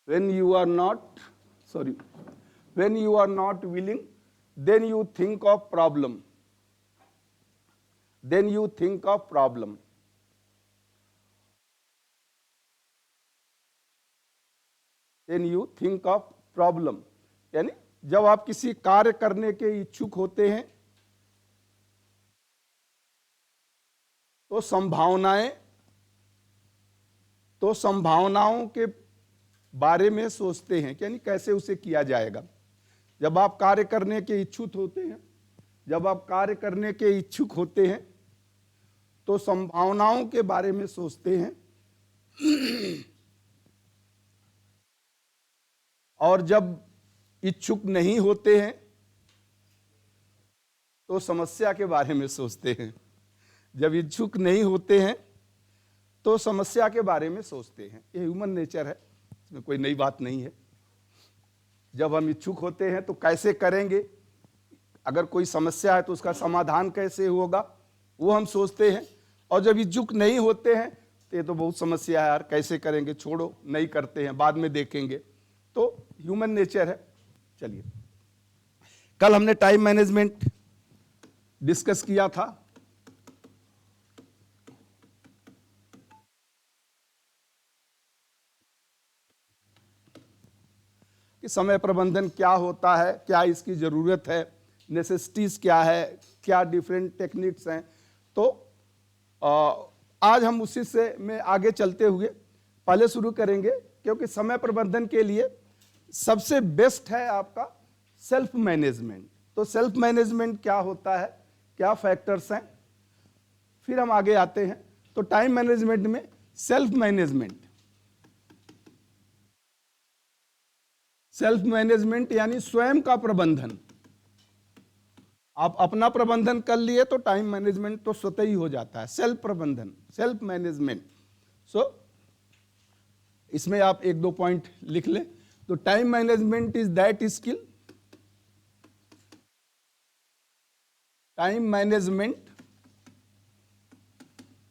when you are not when you are not willing, then you think of problem. Then you think of problem. Then you think of problem. यानी जब आप किसी कार्य करने के इच्छुक होते हैं तो संभावनाओं के बारे में सोचते हैं, यानी कैसे उसे किया जाएगा। जब आप कार्य करने के इच्छुक होते हैं तो संभावनाओं के बारे में सोचते हैं, और जब इच्छुक नहीं होते हैं तो समस्या के बारे में सोचते हैं। जब इच्छुक नहीं होते हैं तो समस्या के बारे में सोचते हैं। ये ह्यूमन नेचर है, इसमें कोई नई बात नहीं है। जब हम इच्छुक होते हैं तो कैसे करेंगे, अगर कोई समस्या है तो उसका समाधान कैसे होगा, वो हम सोचते हैं। और जब इच्छुक नहीं होते हैं तो ये तो बहुत समस्या है यार, कैसे करेंगे, छोड़ो, नहीं करते हैं, बाद में देखेंगे। तो ह्यूमन नेचर है। चलिए, कल हमने टाइम मैनेजमेंट डिस्कस किया था। कि समय प्रबंधन क्या होता है, क्या इसकी जरूरत है, नेसेसिटीज क्या है, क्या डिफरेंट टेक्निक्स हैं। तो आज हम उसी से में आगे चलते हुए पहले शुरू करेंगे, क्योंकि समय प्रबंधन के लिए सबसे बेस्ट है आपका सेल्फ मैनेजमेंट। तो सेल्फ मैनेजमेंट क्या होता है, क्या फैक्टर्स हैं, फिर हम आगे आते हैं। तो टाइम मैनेजमेंट में सेल्फ मैनेजमेंट यानी स्वयं का प्रबंधन। आप अपना प्रबंधन कर लिए तो टाइम मैनेजमेंट तो स्वतः ही हो जाता है। सेल्फ प्रबंधन, सेल्फ मैनेजमेंट। इसमें आप एक दो पॉइंट लिख लें। तो time management is that skill, time management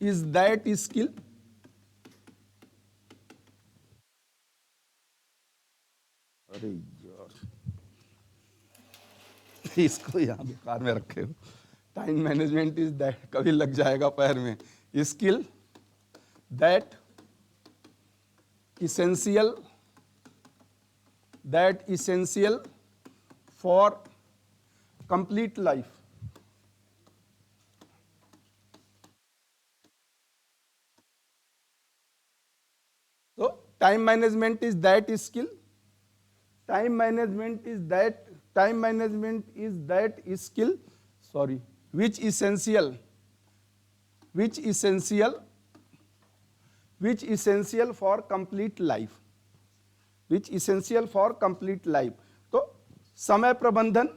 is that skill अरे यार, इसको यहां बेकार में रखे हो। टाइम मैनेजमेंट इज दैट, कभी लग जाएगा पैर में। Skill that essential for complete life. So time management is that skill, which essential for complete life, तो समय प्रबंधन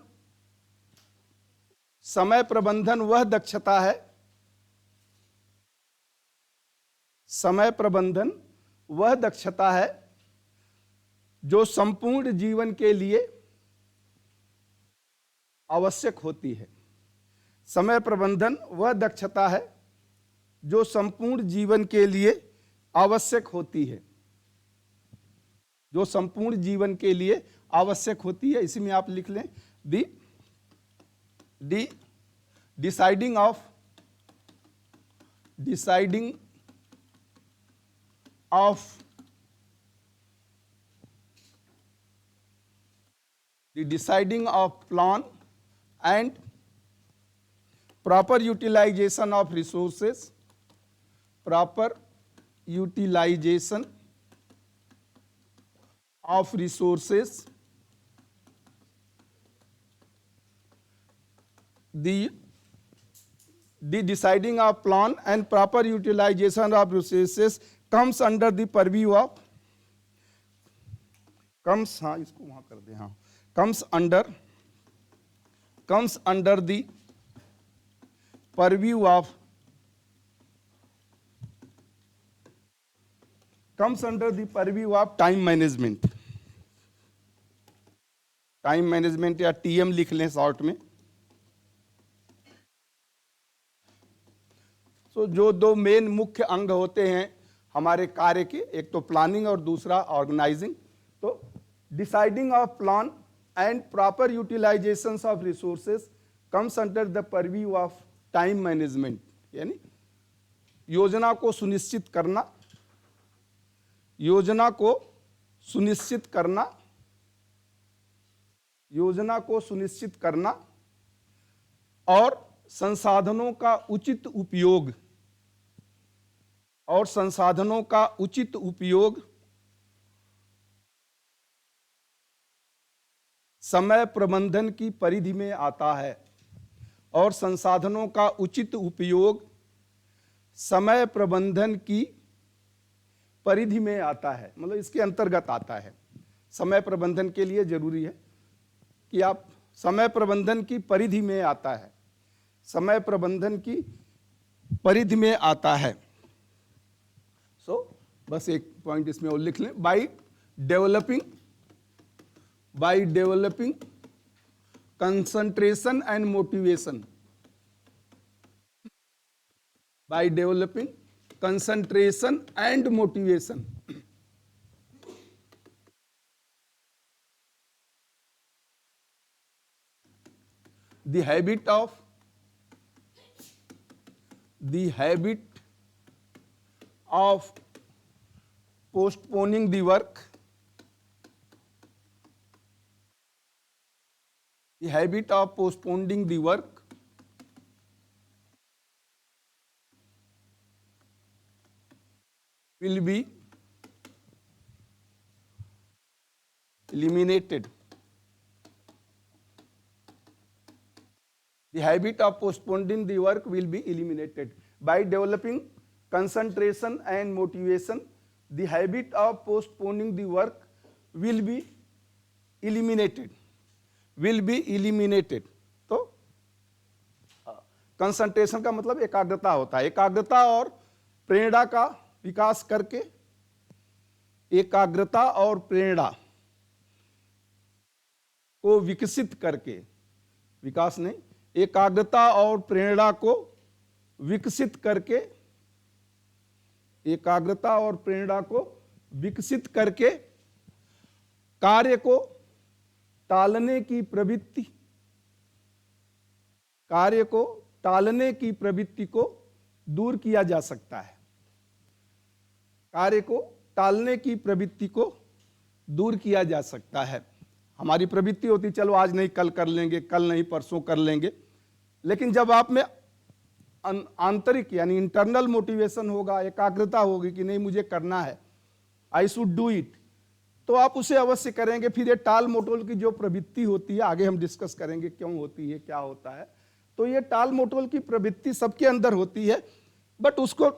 वह दक्षता है जो संपूर्ण जीवन के लिए आवश्यक होती है। समय प्रबंधन वह दक्षता है जो संपूर्ण जीवन के लिए आवश्यक होती है, जो संपूर्ण जीवन के लिए आवश्यक होती है। इसी में आप लिख लें deciding of plan and proper utilization of resources, the deciding of plan and proper utilization of resources comes under the purview of comes under the purview of time management या TM लिख लें शॉर्ट में। तो जो दो main मुख्य अंग होते हैं हमारे कार्य के, एक तो प्लानिंग और दूसरा organizing. Deciding of plan and proper utilization of resources comes under the purview of time management. यानी योजना को सुनिश्चित करना, योजना को सुनिश्चित करना, योजना को सुनिश्चित करना और संसाधनों का उचित उपयोग, और संसाधनों का उचित उपयोग समय प्रबंधन की परिधि में आता है, और संसाधनों का उचित उपयोग समय प्रबंधन की परिधि में आता है, मतलब इसके अंतर्गत आता है। समय प्रबंधन के लिए जरूरी है कि आप समय प्रबंधन की परिधि में आता है, समय प्रबंधन की परिधि में आता है। बस एक पॉइंट इसमें और लिख लें, by developing concentration and motivation, by developing concentration and motivation, the habit of postponing the work, the habit of postponing the work will be eliminated. The habit of postponing the work will be eliminated. By developing concentration and motivation, the habit of postponing the work will be eliminated. Will be eliminated. तो concentration का मतलब एकाग्रता होता है। एकाग्रता और प्रेरणा का विकास करके, एकाग्रता और प्रेरणा को विकसित करके, विकास नहीं, एकाग्रता और प्रेरणा को विकसित करके, एकाग्रता और प्रेरणा को विकसित करके कार्य को टालने की प्रवृत्ति, कार्य को टालने की प्रवृत्ति को दूर किया जा सकता है। कार्य को टालने की प्रवृत्ति को दूर किया जा सकता है। हमारी प्रवृत्ति होती चलो आज नहीं कल कर लेंगे, कल नहीं परसों कर लेंगे, लेकिन जब आप में आंतरिक यानी इंटरनल मोटिवेशन होगा, एकाग्रता होगी कि नहीं मुझे करना है, आई शुड डू इट, तो आप उसे अवश्य करेंगे। फिर ये टाल मटोल की जो प्रवृत्ति होती है, आगे हम डिस्कस करेंगे क्यों होती है, क्या होता है। तो ये टाल मटोल की प्रवृत्ति सबके अंदर होती है, बट उसको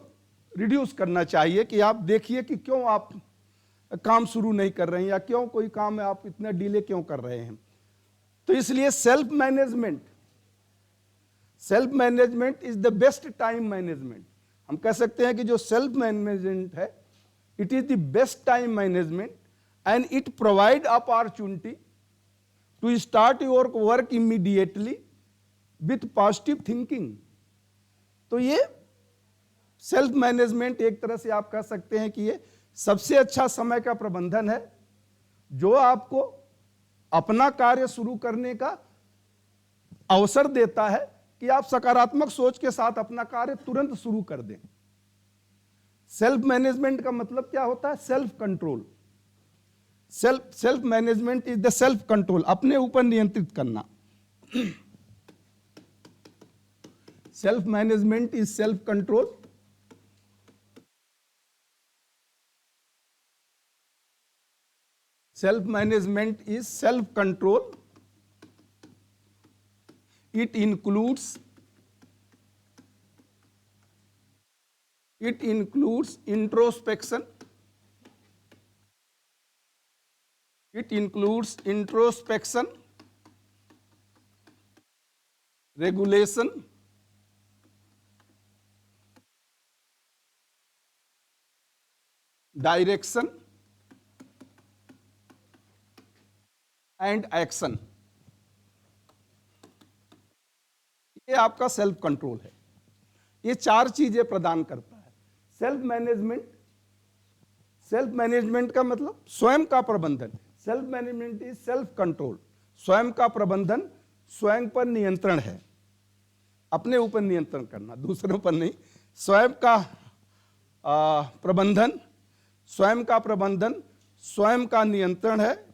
रिड्यूस करना चाहिए कि आप देखिए कि क्यों आप काम शुरू नहीं कर रहे हैं, या क्यों कोई काम है आप इतना डिले क्यों कर रहे हैं। तो इसलिए self management is the best time management. हम कह सकते हैं कि जो सेल्फ मैनेजमेंट है, it is the best time management and it provide opportunity to start your work immediately with positive thinking. तो ये सेल्फ मैनेजमेंट एक तरह से आप कह सकते हैं कि ये सबसे अच्छा समय का प्रबंधन है, जो आपको अपना कार्य शुरू करने का अवसर देता है कि आप सकारात्मक सोच के साथ अपना कार्य तुरंत शुरू कर दें। सेल्फ मैनेजमेंट का मतलब क्या होता है? Self control. Self management is the self control, अपने ऊपर नियंत्रित करना। Self management is self control. Self management is self control. It includes introspection. It includes introspection, regulation, direction and action. ये आपका सेल्फ कंट्रोल है। ये चार चीजें प्रदान करता है सेल्फ मैनेजमेंट। सेल्फ मैनेजमेंट का मतलब स्वयं का प्रबंधन। Self management is self control, स्वयं का प्रबंधन, स्वयं पर नियंत्रण है। अपने ऊपर नियंत्रण करना, दूसरों पर नहीं। स्वयं का प्रबंधन, स्वयं का प्रबंधन, स्वयं का नियंत्रण है।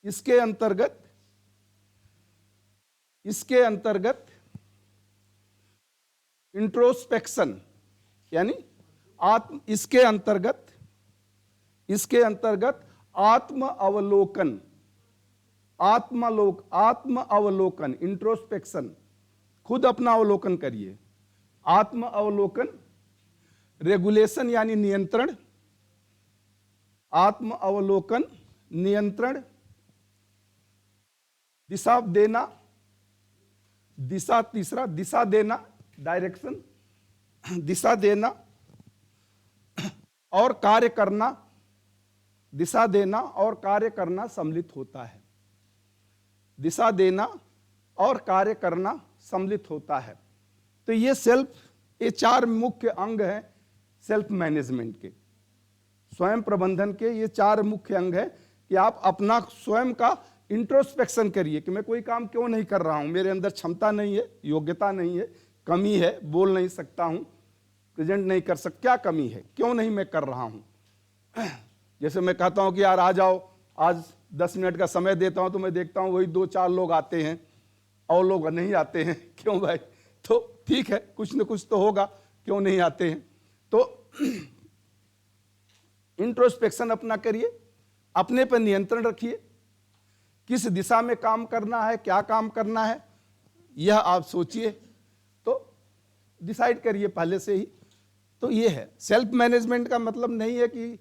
इसके अंतर्गत इंट्रोस्पेक्शन यानी इसके अंतर्गत आत्म अवलोकन, इंट्रोस्पेक्शन, खुद अपना अवलोकन करिए। आत्म अवलोकन, रेगुलेशन यानी नियंत्रण, आत्म अवलोकन, नियंत्रण, दिशा देना, दिशा देना, डायरेक्शन, दिशा देना और कार्य करना, दिशा देना और कार्य करना सम्मिलित होता है। दिशा देना और कार्य करना सम्मिलित होता है। तो ये 4 मुख्य अंग हैं सेल्फ मैनेजमेंट के, स्वयं प्रबंधन के। ये 4 मुख्य अंग है कि आप अपना स्वयं का इंट्रोस्पेक्शन करिए कि मैं कोई काम क्यों नहीं कर रहा हूं, मेरे अंदर क्षमता नहीं है, योग्यता नहीं है, कमी है, बोल नहीं सकता हूं, प्रेजेंट नहीं कर सकता, क्या कमी है, क्यों नहीं मैं कर रहा हूं। जैसे मैं कहता हूं कि यार आ जाओ, आज 10 मिनट का समय देता हूं, तो मैं देखता हूं वही 2-4 लोग आते हैं और लोग नहीं आते हैं। क्यों भाई? तो ठीक है, कुछ न कुछ तो होगा, क्यों नहीं आते हैं। तो इंट्रोस्पेक्शन अपना करिए, अपने पर नियंत्रण रखिए, किस दिशा में काम करना है, क्या काम करना है, यह आप सोचिए, तो डिसाइड करिए पहले से ही। तो ये है सेल्फ मैनेजमेंट का मतलब नहीं है कि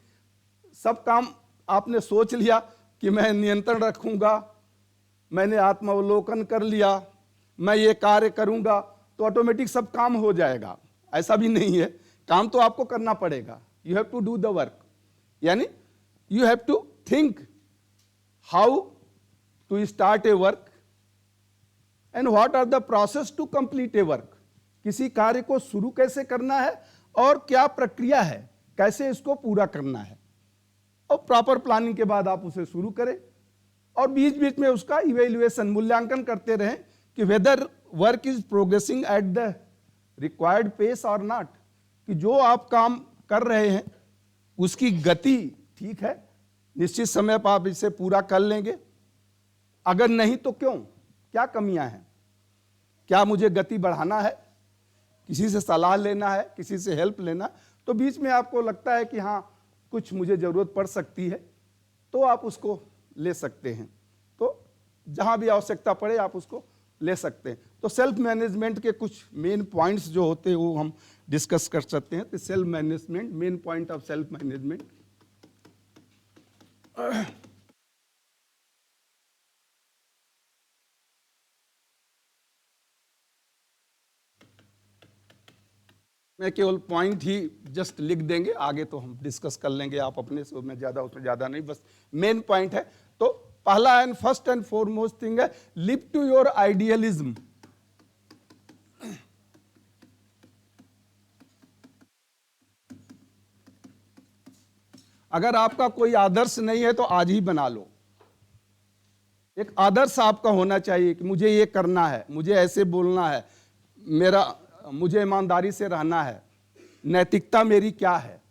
सब काम आपने सोच लिया कि मैं नियंत्रण रखूंगा, मैंने आत्मावलोकन कर लिया, मैं ये कार्य करूंगा तो ऑटोमेटिक सब काम हो जाएगा। ऐसा भी नहीं है, काम तो आपको करना पड़ेगा। You have to do the work, यानी you have to think how to start a work and what are the process to complete a work. किसी कार्य को शुरू कैसे करना है और क्या प्रक्रिया है, कैसे इसको पूरा करना है, और प्रॉपर प्लानिंग के बाद आप उसे शुरू करें और बीच बीच में उसका इवेल्युएशन, मूल्यांकन करते रहें कि whether work is progressing at the required pace और नॉट, कि जो आप काम कर रहे हैं उसकी गति ठीक है, निश्चित समय पर आप इसे पूरा कर लेंगे, अगर नहीं तो क्यों, क्या कमियां हैं, क्या मुझे गति बढ़ाना है, किसी से सलाह लेना है, किसी से हेल्प लेना, तो बीच में आपको लगता है कि हाँ कुछ मुझे जरूरत पड़ सकती है, तो आप उसको ले सकते हैं। तो जहां भी आवश्यकता पड़े आप उसको ले सकते हैं। तो सेल्फ मैनेजमेंट के कुछ मेन पॉइंट्स जो होते हैं वो हम डिस्कस कर सकते हैं। तो self management, main point of self management, मैं केवल पॉइंट ही जस्ट लिख देंगे, आगे तो हम डिस्कस कर लेंगे आप अपने से, मैं ज्यादा उसमें ज्यादा नहीं, बस मेन पॉइंट है। तो पहला and first and foremost thing है लिव टू योर आइडियलिज्म। अगर आपका कोई आदर्श नहीं है तो आज ही बना लो। एक आदर्श आपका होना चाहिए कि मुझे ये करना है, मुझे ऐसे बोलना है, मुझे ईमानदारी से रहना है, नैतिकता मेरी क्या है।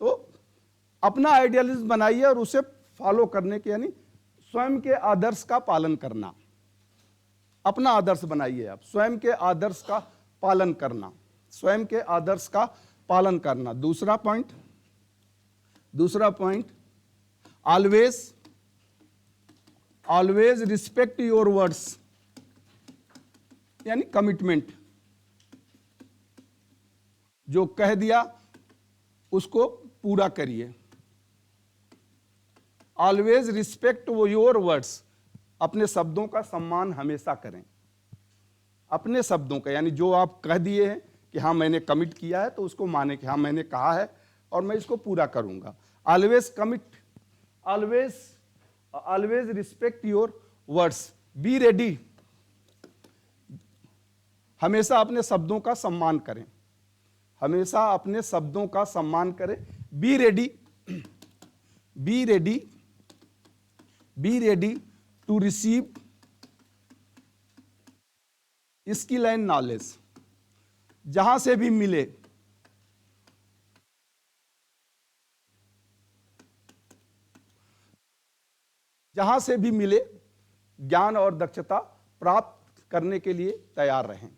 तो अपना आइडियलिज्म बनाइए और उसे फॉलो करने के, यानी स्वयं के आदर्श का पालन करना। अपना आदर्श बनाइए आप, स्वयं के आदर्श का पालन करना, स्वयं के आदर्श का पालन करना। दूसरा point, always respect your words, यानी कमिटमेंट। जो कह दिया उसको पूरा करिए। ऑलवेज रिस्पेक्ट योर वर्ड्स, अपने शब्दों का सम्मान हमेशा करें। अपने शब्दों का, यानी जो आप कह दिए हैं कि हाँ मैंने कमिट किया है, तो उसको माने कि हाँ मैंने कहा है और मैं इसको पूरा करूंगा। Always commit, always respect your words, be ready, हमेशा अपने शब्दों का सम्मान करें, हमेशा अपने शब्दों का सम्मान करें। Be ready, be ready to receive skill and knowledge. जहां से भी मिले ज्ञान और दक्षता प्राप्त करने के लिए तैयार रहें।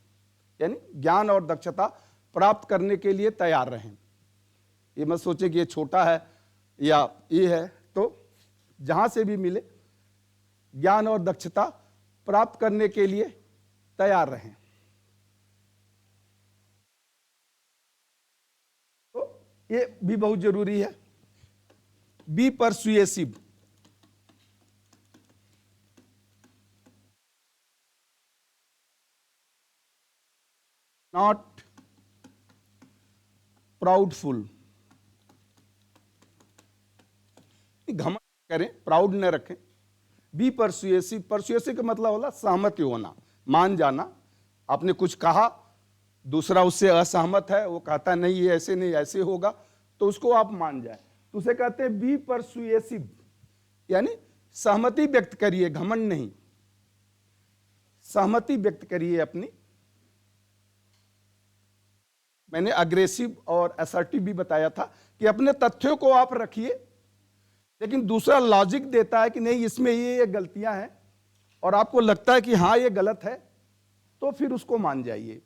यानी ज्ञान और दक्षता प्राप्त करने के लिए तैयार रहें। ये मत सोचे कि ये छोटा है या ये है, तो जहां से भी मिले ज्ञान और दक्षता प्राप्त करने के लिए तैयार रहें। तो ये भी बहुत जरूरी है। Be persuasive, not proudful. घमंड करें, प्राउड न रखें। बी परसुएसिव, परसुएसिव का मतलब होला सहमति होना, मान जाना। आपने कुछ कहा, दूसरा उससे असहमत है, वो कहता नहीं ये ऐसे नहीं ऐसे होगा, तो उसको आप मान जाए, तो उसे कहते हैं बी परसुएसिव। यानी सहमति व्यक्त करिए, घमंड नहीं, सहमति व्यक्त करिए अपनी। मैंने अग्रेसिव और असर्टिव भी बताया था कि अपने तथ्यों को आप रखिए, लेकिन दूसरा लॉजिक देता है कि नहीं इसमें ये गलतियां हैं और आपको लगता है कि हाँ ये गलत है, तो फिर उसको मान जाइए।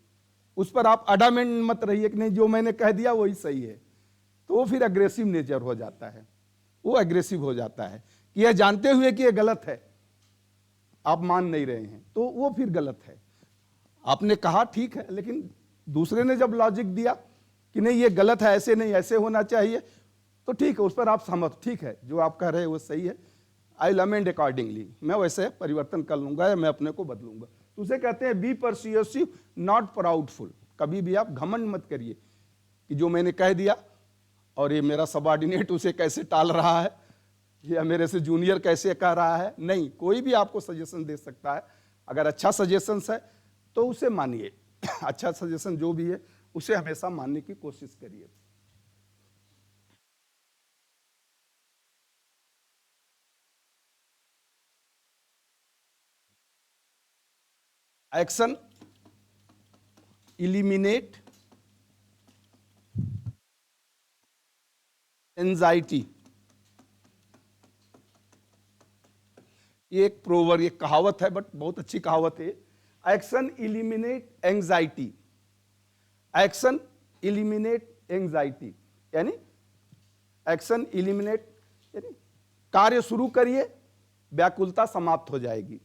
उस पर आप अडामेंट मत रहिए कि नहीं जो मैंने कह दिया वही सही है, तो वो फिर अग्रेसिव नेचर हो जाता है। वो अग्रेसिव हो जाता है कि यह जानते हुए कि यह गलत है आप मान नहीं रहे हैं, तो वो फिर गलत है। आपने कहा ठीक है, लेकिन दूसरे ने जब लॉजिक दिया कि नहीं ये गलत है, ऐसे नहीं ऐसे होना चाहिए, तो ठीक है, उस पर आप सहमत, ठीक है जो आप कह रहे हैं वो सही है, आई विल अमेंड अकॉर्डिंगली, मैं वैसे परिवर्तन कर लूंगा या मैं अपने को बदलूंगा। तो उसे कहते हैं बी परसुएसिव नॉट प्राउडफुल। कभी भी आप घमंड मत करिए कि जो मैंने कह दिया और ये मेरा सबऑर्डिनेट उसे कैसे टाल रहा है या मेरे से जूनियर कैसे कह रहा है। नहीं, कोई भी आपको सजेशन दे सकता है, अगर अच्छा सजेशन है तो उसे मानिए। अच्छा सजेशन जो भी है उसे हमेशा मानने की कोशिश करिए। Action eliminate anxiety. ये एक प्रोवर्ब, ये कहावत है, बट बहुत अच्छी कहावत है। Action eliminate anxiety, action eliminate anxiety, यानी एक्शन इलिमिनेट यानी कार्य शुरू करिए व्याकुलता समाप्त हो जाएगी।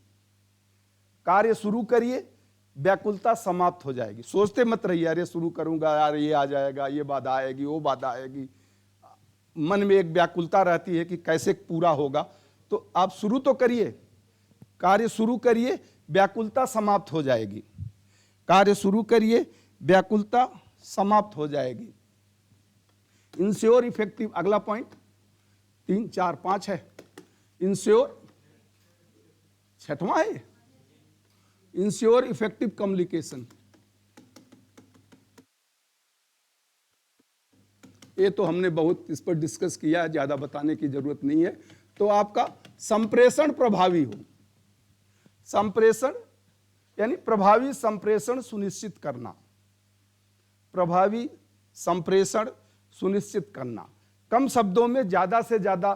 कार्य शुरू करिए व्याकुलता समाप्त हो जाएगी। सोचते मत रहिए अरे शुरू करूंगा यार ये आ जाएगा, ये बाधा आएगी, वो बाधा आएगी। मन में एक व्याकुलता रहती है कि कैसे पूरा होगा, तो आप शुरू तो करिए, कार्य शुरू करिए, व्याकुलता समाप्त हो जाएगी। कार्य शुरू करिए, व्याकुलता समाप्त हो जाएगी। इंश्योर इफेक्टिव, अगला पॉइंट 3, 4, 5 है। इंश्योर, छठवां है, इंश्योर इफेक्टिव कम्युनिकेशन। ये तो हमने बहुत इस पर डिस्कस किया है, ज्यादा बताने की जरूरत नहीं है। तो आपका संप्रेषण प्रभावी हो। संप्रेषण यानी प्रभावी संप्रेषण सुनिश्चित करना, प्रभावी संप्रेषण सुनिश्चित करना। कम शब्दों में ज्यादा से ज्यादा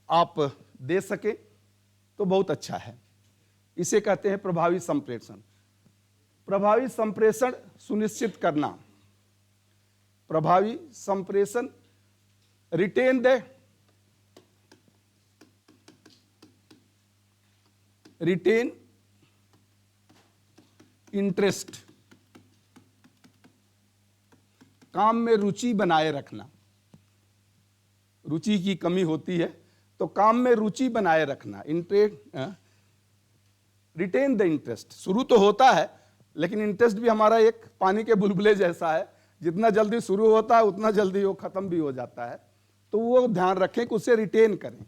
आप दे सके तो बहुत अच्छा है। इसे कहते हैं प्रभावी संप्रेषण। प्रभावी संप्रेषण सुनिश्चित करना, प्रभावी संप्रेषण, रिटेन द रिटेन इंटरेस्ट, काम में रुचि बनाए रखना। रुचि की कमी होती है तो काम में रुचि बनाए रखना, इंटरेस्ट, रिटेन द इंटरेस्ट। शुरू तो होता है लेकिन इंटरेस्ट भी हमारा एक पानी के बुलबुले जैसा है, जितना जल्दी शुरू होता है उतना जल्दी वो खत्म भी हो जाता है। तो वो ध्यान रखें कि उसे रिटेन करें।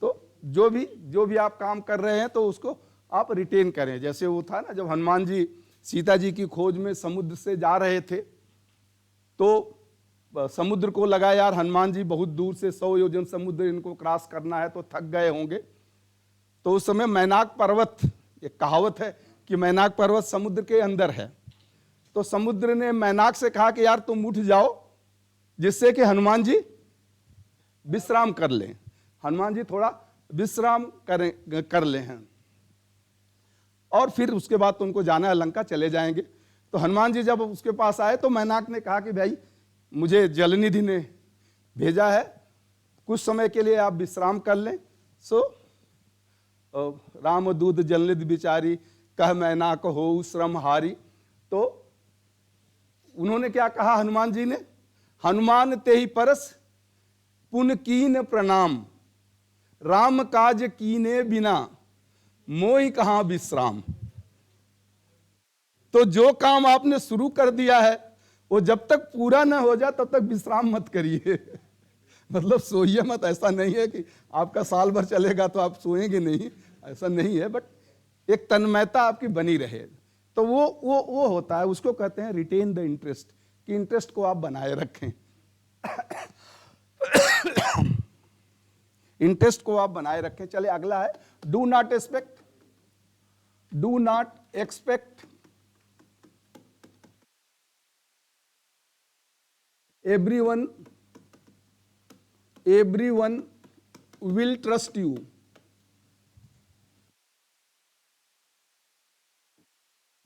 तो जो भी आप काम कर रहे हैं तो उसको आप रिटेन करें। जैसे वो था ना, जब हनुमान जी सीता जी की खोज में समुद्र से जा रहे थे तो समुद्र को लगा यार हनुमान जी बहुत दूर से 100 योजन समुद्र इनको क्रॉस करना है तो थक गए होंगे। तो उस समय मैनाक पर्वत, एक कहावत है कि मैनाक पर्वत समुद्र के अंदर है, तो समुद्र ने मैनाक से कहा कि यार तुम उठ जाओ जिससे कि हनुमान जी विश्राम कर लें, हनुमान जी थोड़ा विश्राम कर लें हैं, और फिर उसके बाद तो उनको जाना है लंका, चले जाएंगे। तो हनुमान जी जब उसके पास आए तो मैनाक ने कहा कि भाई मुझे जलनिधि ने भेजा है, कुछ समय के लिए आप विश्राम कर लें। सो राम दूध जलनिधि बिचारी कह मैनाक हो श्रम हारी। तो उन्होंने क्या कहा हनुमान जी ने, हनुमान ते ही परस पुन कीन प्रणाम, राम काज कीने बिना मोहि कहां विश्राम। तो जो काम आपने शुरू कर दिया है वो जब तक पूरा ना हो जाए तब तक विश्राम मत करिए। मतलब सोइए मत, ऐसा नहीं है कि आपका साल भर चलेगा तो आप सोएंगे नहीं, ऐसा नहीं है, बट एक तन्मयता आपकी बनी रहे। तो वो होता है, उसको कहते हैं रिटेन द इंटरेस्ट, कि इंटरेस्ट को आप बनाए रखें। इंटरेस्ट को आप बनाए रखें। चले अगला है, do not expect everyone will trust you।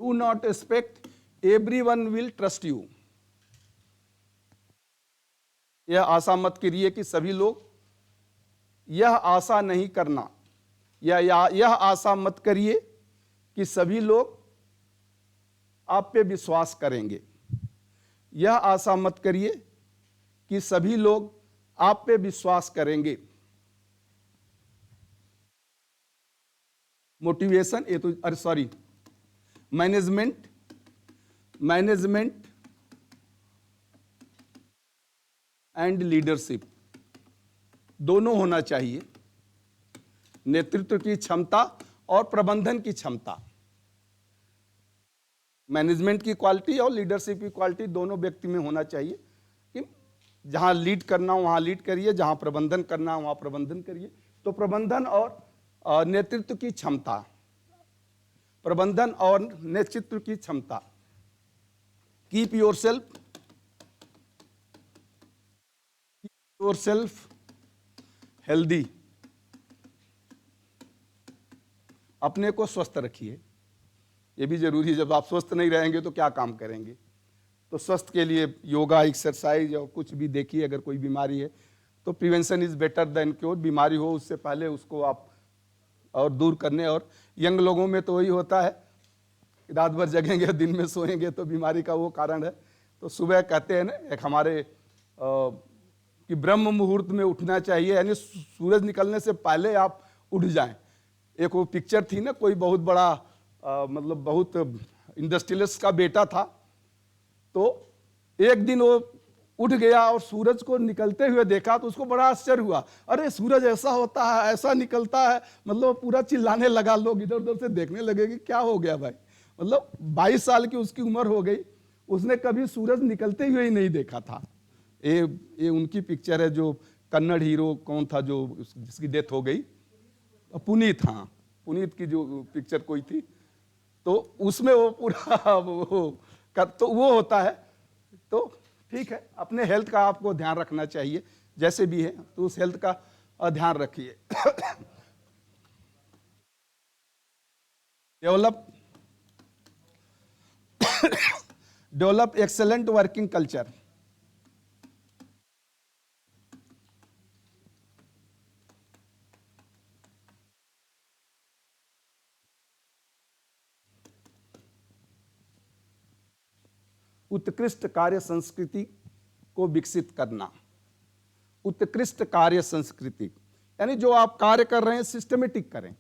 Do not expect everyone will trust you। यह आशा मत करिए कि सभी लोग, यह आशा नहीं करना, यह आशा मत करिए कि सभी लोग आप पे विश्वास करेंगे। यह आशा मत करिए कि सभी लोग आप पे विश्वास करेंगे। मोटिवेशन, ये तो अरे सॉरी, मैनेजमेंट एंड लीडरशिप दोनों होना चाहिए। नेतृत्व की क्षमता और प्रबंधन की क्षमता, मैनेजमेंट की क्वालिटी और लीडरशिप की क्वालिटी दोनों व्यक्ति में होना चाहिए कि जहां लीड करना वहां लीड करिए, जहां प्रबंधन करना वहां प्रबंधन करिए। तो प्रबंधन और नेतृत्व की क्षमता, प्रबंधन और नेतृत्व की क्षमता। कीप योरसेल्फ हेल्दी, अपने को स्वस्थ रखिए, ये भी जरूरी है। जब आप स्वस्थ नहीं रहेंगे तो क्या काम करेंगे। तो स्वस्थ के लिए योगा, एक्सरसाइज और कुछ भी देखिए। अगर कोई बीमारी है तो prevention is better than cure, बीमारी हो उससे पहले उसको आप और दूर करने। और यंग लोगों में तो वही होता है, रात भर जगेंगे दिन में सोएंगे, तो बीमारी का वो कारण है। तो सुबह कहते हैं ना, एक हमारे कि ब्रह्म मुहूर्त में उठना चाहिए, यानी सूरज निकलने से पहले आप उठ जाएं। एक वो पिक्चर थी ना, कोई बहुत बड़ा मतलब बहुत इंडस्ट्रियलिस्ट का बेटा था, तो एक दिन वो उठ गया और सूरज को निकलते हुए देखा तो उसको बड़ा आश्चर्य हुआ, अरे सूरज ऐसा होता है, ऐसा निकलता है। मतलब पूरा चिल्लाने लगा, लोग इधर उधर से देखने लगे कि क्या हो गया भाई। मतलब 22 साल की उसकी उम्र हो गई, उसने कभी सूरज निकलते हुए ही नहीं देखा था। ये उनकी पिक्चर है, जो कन्नड़ हीरो कौन था जो जिसकी डेथ हो गई, पुनीत। हाँ, पुनीत की जो पिक्चर कोई थी, तो उसमें वो पूरा तो वो होता है। तो ठीक है, अपने हेल्थ का आपको ध्यान रखना चाहिए, जैसे भी है तो उस हेल्थ का ध्यान रखिए। Develop excellent working culture. उत्कृष्ट कार्य संस्कृति को विकसित करना। उत्कृष्ट कार्य संस्कृति यानी जो आप कार्य कर रहे हैं सिस्टमेटिक करें।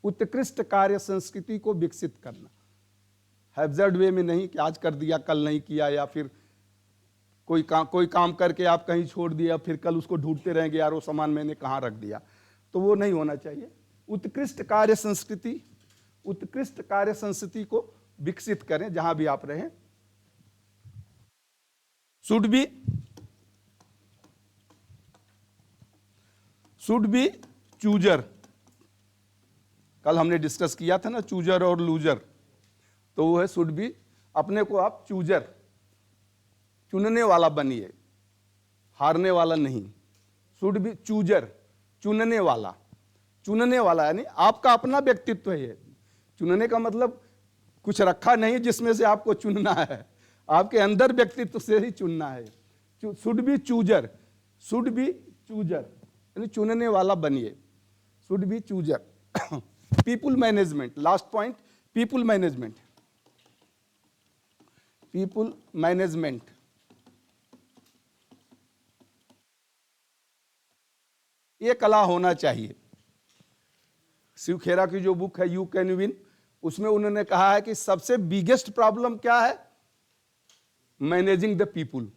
उत्कृष्ट कार्य संस्कृति को विकसित करना, हैब्जर्ड वे में नहीं कि आज कर दिया कल नहीं किया, या फिर कोई काम करके आप कहीं छोड़ दिया फिर कल उसको ढूंढते रहेंगे, यार वो सामान मैंने कहाँ रख दिया। तो वो नहीं होना चाहिए। उत्कृष्ट कार्य संस्कृति को विकसित करें जहां भी आप रहें। Should be should be chooser. कल हमने डिस्कस किया था ना चूजर और लूजर, तो वो है शुड बी, अपने को आप चूजर, चुनने वाला बनिए, हारने वाला नहीं। शुड बी चूजर, चुनने वाला, चुनने वाला यानी आपका अपना व्यक्तित्व है ये। चुनने का मतलब कुछ रखा नहीं जिसमें से आपको चुनना है, आपके अंदर व्यक्तित्व से ही चुनना है। Should be chooser, should be chooser यानी चुनने वाला बनिए, should be chooser. People management, last point, people management. People management ये कला होना चाहिए। शिव खेरा की जो बुक है यू कैन विन, उसमें उन्होंने कहा है कि सबसे बिगेस्ट प्रॉब्लम क्या है, मैनेजिंग द पीपुल।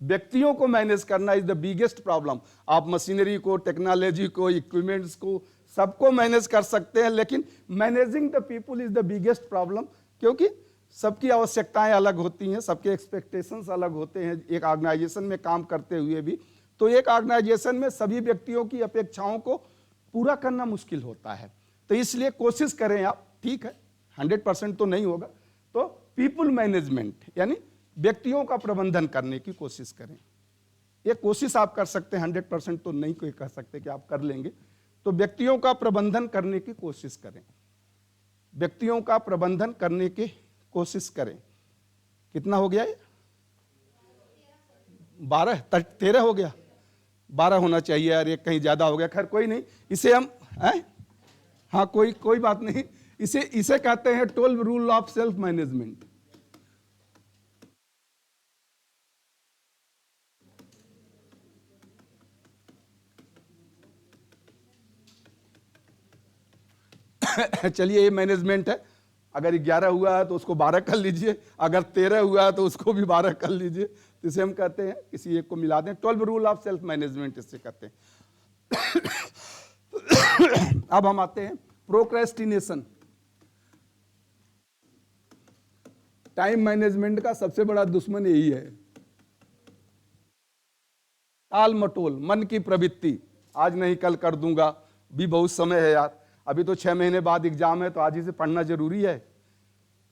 व्यक्तियों को मैनेज करना इज द बिगेस्ट प्रॉब्लम। आप मशीनरी को, टेक्नोलॉजी को, इक्विपमेंट्स को, सबको मैनेज कर सकते हैं, लेकिन managing the people is the biggest problem, क्योंकि सबकी आवश्यकताएं अलग होती हैं, सबके एक्सपेक्टेशंस अलग होते हैं एक ऑर्गेनाइजेशन में काम करते हुए भी। तो एक ऑर्गेनाइजेशन में सभी व्यक्तियों की अपेक्षाओं को पूरा करना मुश्किल होता है। तो इसलिए कोशिश करें आप, ठीक है 100% तो नहीं होगा, तो पीपुल मैनेजमेंट यानी व्यक्तियों का प्रबंधन करने की कोशिश करें। ये कोशिश आप कर सकते हैं, 100% तो नहीं कोई कह सकते कि आप कर लेंगे। तो व्यक्तियों का प्रबंधन करने की कोशिश करें, व्यक्तियों का प्रबंधन करने की कोशिश करें। कितना हो गया ये? 12, 13 हो गया, 12 होना चाहिए यार, एक कहीं ज्यादा हो गया। खैर कोई नहीं, इसे हम हाँ कोई बात नहीं, इसे कहते हैं 12 रूल ऑफ सेल्फ मैनेजमेंट। चलिए ये मैनेजमेंट है। अगर 11 हुआ है तो उसको 12 कर लीजिए, अगर 13 हुआ है तो उसको भी 12 कर लीजिए। तो इसे हम कहते हैं, किसी एक को मिला दें, 12 रूल ऑफ सेल्फ मैनेजमेंट इससे कहते हैं। अब हम आते हैं प्रोक्रेस्टिनेशन। टाइम मैनेजमेंट का सबसे बड़ा दुश्मन यही है, टाल मटोल, मन की प्रवृत्ति। आज नहीं कल कर दूंगा, भी बहुत समय है यार, अभी तो 6 महीने बाद एग्जाम है, तो आज ही से पढ़ना जरूरी है।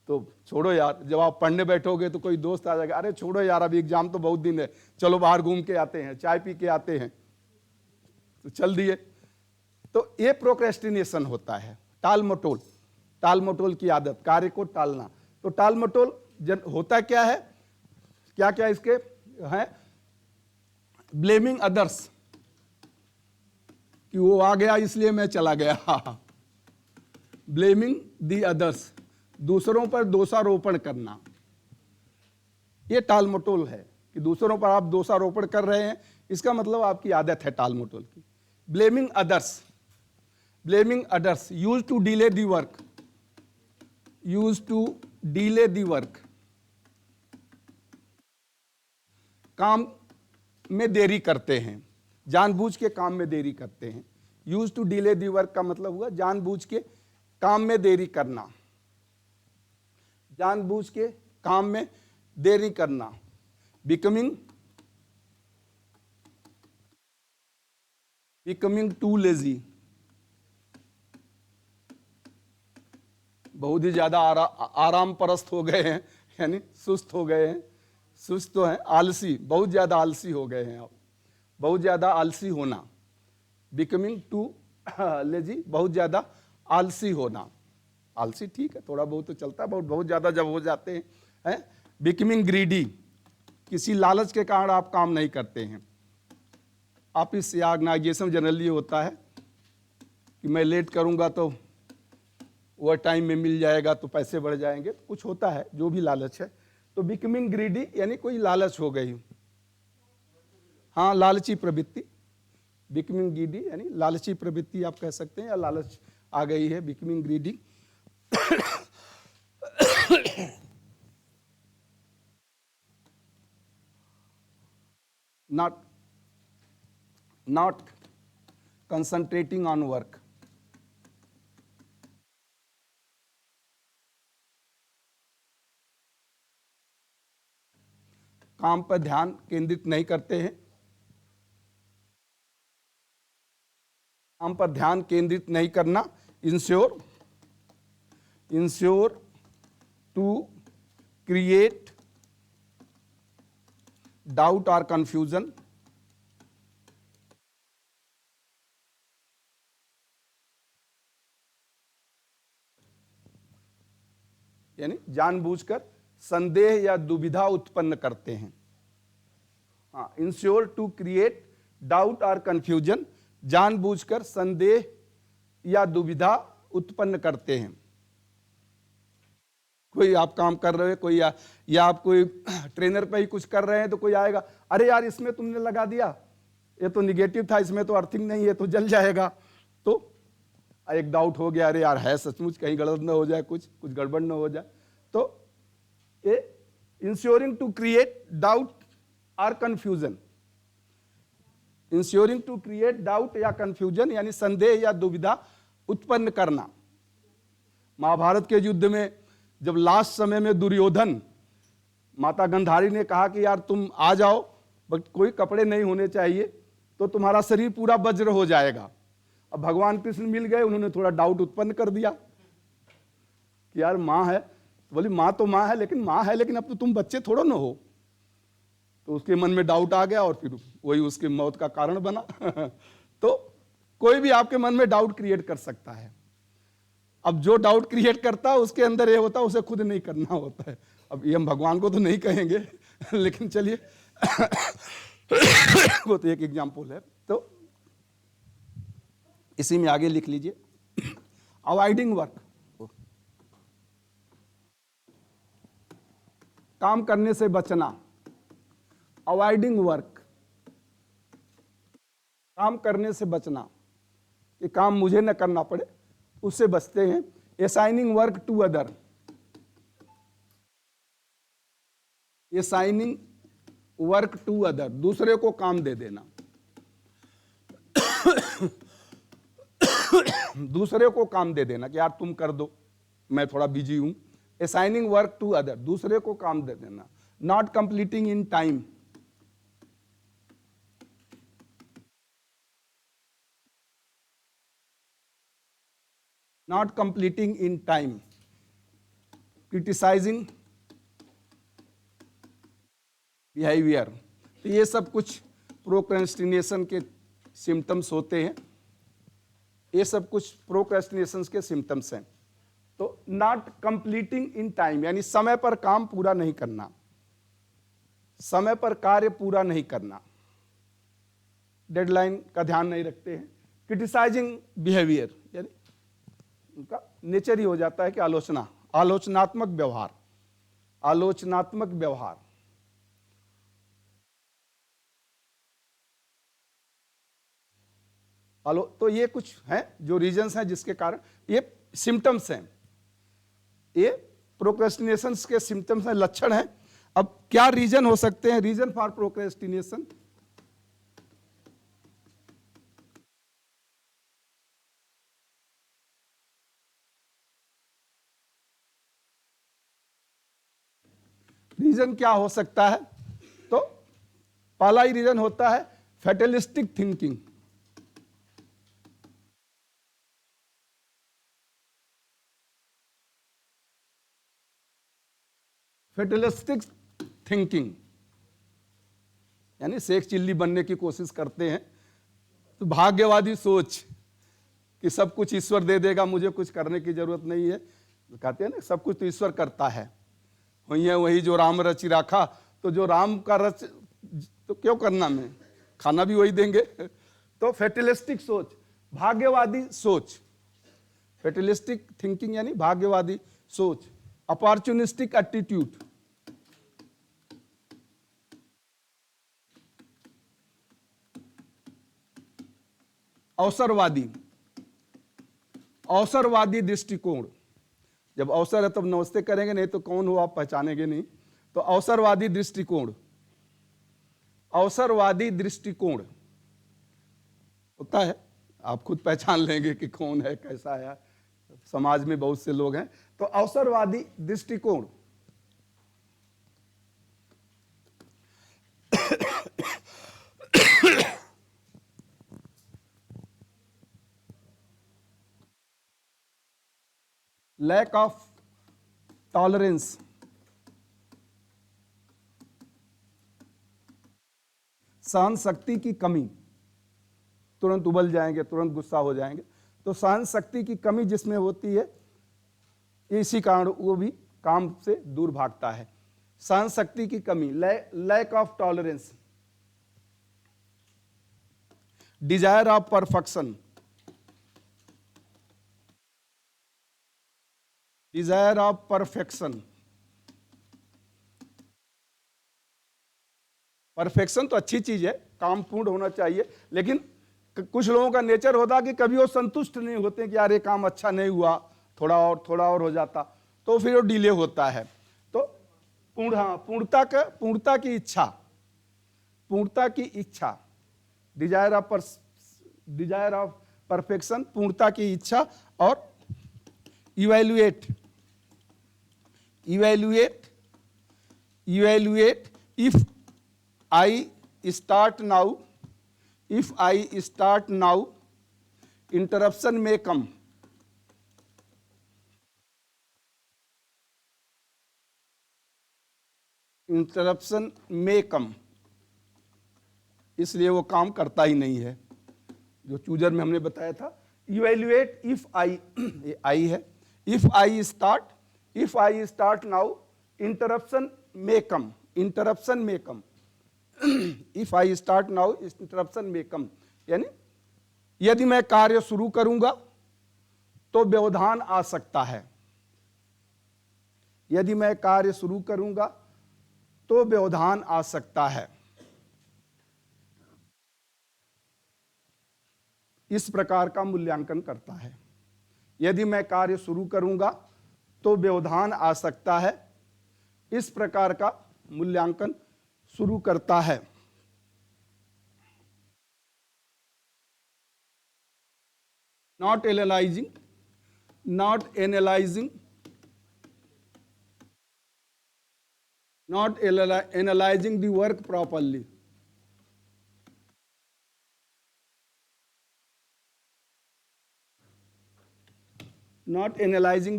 तो छोड़ो यार, जब आप पढ़ने बैठोगे तो कोई दोस्त आ जाएगा, अरे छोड़ो यार अभी एग्जाम तो बहुत दिन है, चलो बाहर घूम के आते हैं, चाय पी के आते हैं, तो चल दिए। तो ये प्रोक्रेस्टिनेशन होता है, टाल मटोल, टाल मटोल की आदत, कार्य को टालना। तो टाल मटोल होता क्या है, क्या क्या इसके हैं, ब्लेमिंग अदर्स, कि वो आ गया इसलिए मैं चला गया। ब्लेमिंग दी अदर्स, दूसरों पर दोषारोपण करना, ये टाल मटोल है कि दूसरों पर आप दोषारोपण कर रहे हैं, इसका मतलब आपकी आदत है टाल मटोल की। Blaming others, blaming others, use to delay the work, use to delay the work, काम में देरी करते हैं, जानबूझ के काम में देरी करते हैं। Use to delay the work का मतलब हुआ जानबूझ के काम में देरी करना, जानबूझ के काम में देरी करना। बिकमिंग टू लेजी, बहुत ही ज्यादा आराम परस्त हो गए हैं, यानी सुस्त हो गए हैं, सुस्त तो है, आलसी, बहुत ज्यादा आलसी हो गए हैं आप, बहुत ज्यादा आलसी होना। बिकमिंग टू लेजी, बहुत ज्यादा आलसी होना। आलसी ठीक है, थोड़ा बहुत तो चलता है, बहुत ज्यादा जब हो जाते हैं। बिकमिंग ग्रीडी, किसी लालच के कारण आप काम नहीं करते हैं। ऑफिस या ऑर्गेनाइजेशन जनरली होता है कि मैं लेट करूंगा तो ओवर टाइम में मिल जाएगा तो पैसे बढ़ जाएंगे, कुछ होता है जो भी लालच है। तो बिकमिंग ग्रीडी यानी कोई लालच हो गई, हाँ लालची प्रवृत्ति। बिकमिंग ग्रीडी यानी लालची प्रवृत्ति आप कह सकते हैं, या लालच आ गई है, becoming greedy. not concentrating on work, काम पर ध्यान केंद्रित नहीं करते हैं। काम पर ध्यान केंद्रित नहीं करना, इंश्योर टू क्रिएट डाउट और कंफ्यूजन, यानी जानबूझकर संदेह या दुविधा उत्पन्न करते हैं। हाँ, इंश्योर टू क्रिएट डाउट और कंफ्यूजन, जानबूझकर संदेह या दुविधा उत्पन्न करते हैं। कोई आप काम कर रहे हो, कोई या आप कोई ट्रेनर पे ही कुछ कर रहे हैं तो कोई आएगा, अरे यार इसमें तुमने लगा दिया, ये तो निगेटिव था, इसमें तो अर्थिंग नहीं है, तो जल जाएगा। तो एक डाउट हो गया, अरे यार है सचमुच, कहीं गड़बड़ न हो जाए, कुछ गड़बड़ न हो जाए। तो ये इंश्योरिंग टू क्रिएट डाउट और confusion, ensuring to create doubt या कंफ्यूजन यानी संदेह या दुविधा उत्पन्न करना। महाभारत के युद्ध में जब लास्ट समय में दुर्योधन, माता गंधारी ने कहा कि यार तुम आ जाओ, बट कोई कपड़े नहीं होने चाहिए, तो तुम्हारा शरीर पूरा वज्र हो जाएगा। अब भगवान कृष्ण मिल गए, उन्होंने थोड़ा डाउट उत्पन्न कर दिया कि यार माँ है, बोली माँ तो माँ है, लेकिन अब तो तुम बच्चे थोड़ो ना हो। तो उसके मन में डाउट आ गया और फिर वही उसकी मौत का कारण बना। तो कोई भी आपके मन में डाउट क्रिएट कर सकता है। अब जो डाउट क्रिएट करता है उसके अंदर ये होता है, उसे खुद नहीं करना होता है। अब ये हम भगवान को तो नहीं कहेंगे, लेकिन चलिए वो तो एक एग्जाम्पल है। तो इसी में आगे लिख लीजिए, अवॉइडिंग वर्क, काम करने से बचना। अवॉइडिंग वर्क, काम करने से बचना, कि काम मुझे न करना पड़े, उससे बचते हैं। Assigning work to other, assigning work to other, दूसरे को काम दे देना। दूसरे को काम दे देना कि यार तुम कर दो, मैं थोड़ा बिजी हूं। असाइनिंग वर्क टू अदर, दूसरे को काम दे देना। Not completing in time, not completing in time. Criticising behaviour, तो ये सब कुछ प्रोक्रेस्टिनेशन के सिम्टम्स होते हैं। ये सब कुछ प्रोक्रेस्टिनेशन के सिम्टम्स हैं। तो नॉट कंप्लीटिंग इन टाइम यानी समय पर काम पूरा नहीं करना, समय पर कार्य पूरा नहीं करना, डेडलाइन का ध्यान नहीं रखते हैं। क्रिटिसाइजिंग बिहेवियर यानी उनका नेचर ही हो जाता है कि आलोचनात्मक व्यवहार, आलोचनात्मक व्यवहार। तो ये कुछ हैं जो रीजंस हैं जिसके कारण ये सिम्टम्स हैं, ये प्रोक्रेस्टिनेशन के सिम्टम्स हैं, लक्षण हैं। अब क्या रीजन हो सकते हैं? रीजन फॉर प्रोक्रेस्टिनेशन, रीजन क्या हो सकता है? तो पहला ही रीजन होता है फैटलिस्टिक थिंकिंग। फैटलिस्टिक थिंकिंग यानी शेख चिल्ली बनने की कोशिश करते हैं। तो भाग्यवादी सोच कि सब कुछ ईश्वर दे देगा, मुझे कुछ करने की जरूरत नहीं है। तो कहते हैं ना सब कुछ तो ईश्वर करता है, वही जो राम रचि राखा, तो जो राम का रच तो क्यों करना, मैं खाना भी वही देंगे। तो फैटलिस्टिक सोच, भाग्यवादी सोच, फैटलिस्टिक थिंकिंग यानी भाग्यवादी सोच। अपॉर्चुनिस्टिक एटीट्यूड, अवसरवादी, अवसरवादी दृष्टिकोण। जब अवसर है तब नमस्ते करेंगे, नहीं तो कौन हो आप पहचानेंगे नहीं। तो अवसरवादी दृष्टिकोण, अवसरवादी दृष्टिकोण होता है, आप खुद पहचान लेंगे कि कौन है, कैसा है। समाज में बहुत से लोग हैं। तो अवसरवादी दृष्टिकोण, लैक ऑफ टॉलरेंस, सहन शक्ति की कमी, तुरंत उबल जाएंगे, तुरंत गुस्सा हो जाएंगे, तो सहन शक्ति की कमी जिसमें होती है, इसी कारण वो भी काम से दूर भागता है। सहन शक्ति की कमी, lack of tolerance, desire of perfection, desire of perfection, perfection तो अच्छी चीज है, काम पूर्ण होना चाहिए, लेकिन कुछ लोगों का नेचर होता है कि कभी वो संतुष्ट नहीं होते कि यार ये काम अच्छा नहीं हुआ, थोड़ा और हो जाता, तो फिर वो डिले होता है। तो पूर्णता की इच्छा, डिजायर ऑफ परफेक्शन, पूर्णता की इच्छा, और evaluate if I start now, interruption may come. इसलिए वो काम करता ही नहीं है, जो चूजर में हमने बताया था। इवैल्यूएट इफ आई, ये आई है, if I start now interruption may come, if I start now interruption may come, यानी यदि मैं कार्य शुरू करूंगा तो व्यवधान आ सकता है, यदि मैं कार्य शुरू करूंगा तो व्यवधान आ सकता है। इस प्रकार का मूल्यांकन करता है, यदि मैं कार्य शुरू करूंगा तो व्यवधान आ सकता है, इस प्रकार का मूल्यांकन शुरू करता है। not analyzing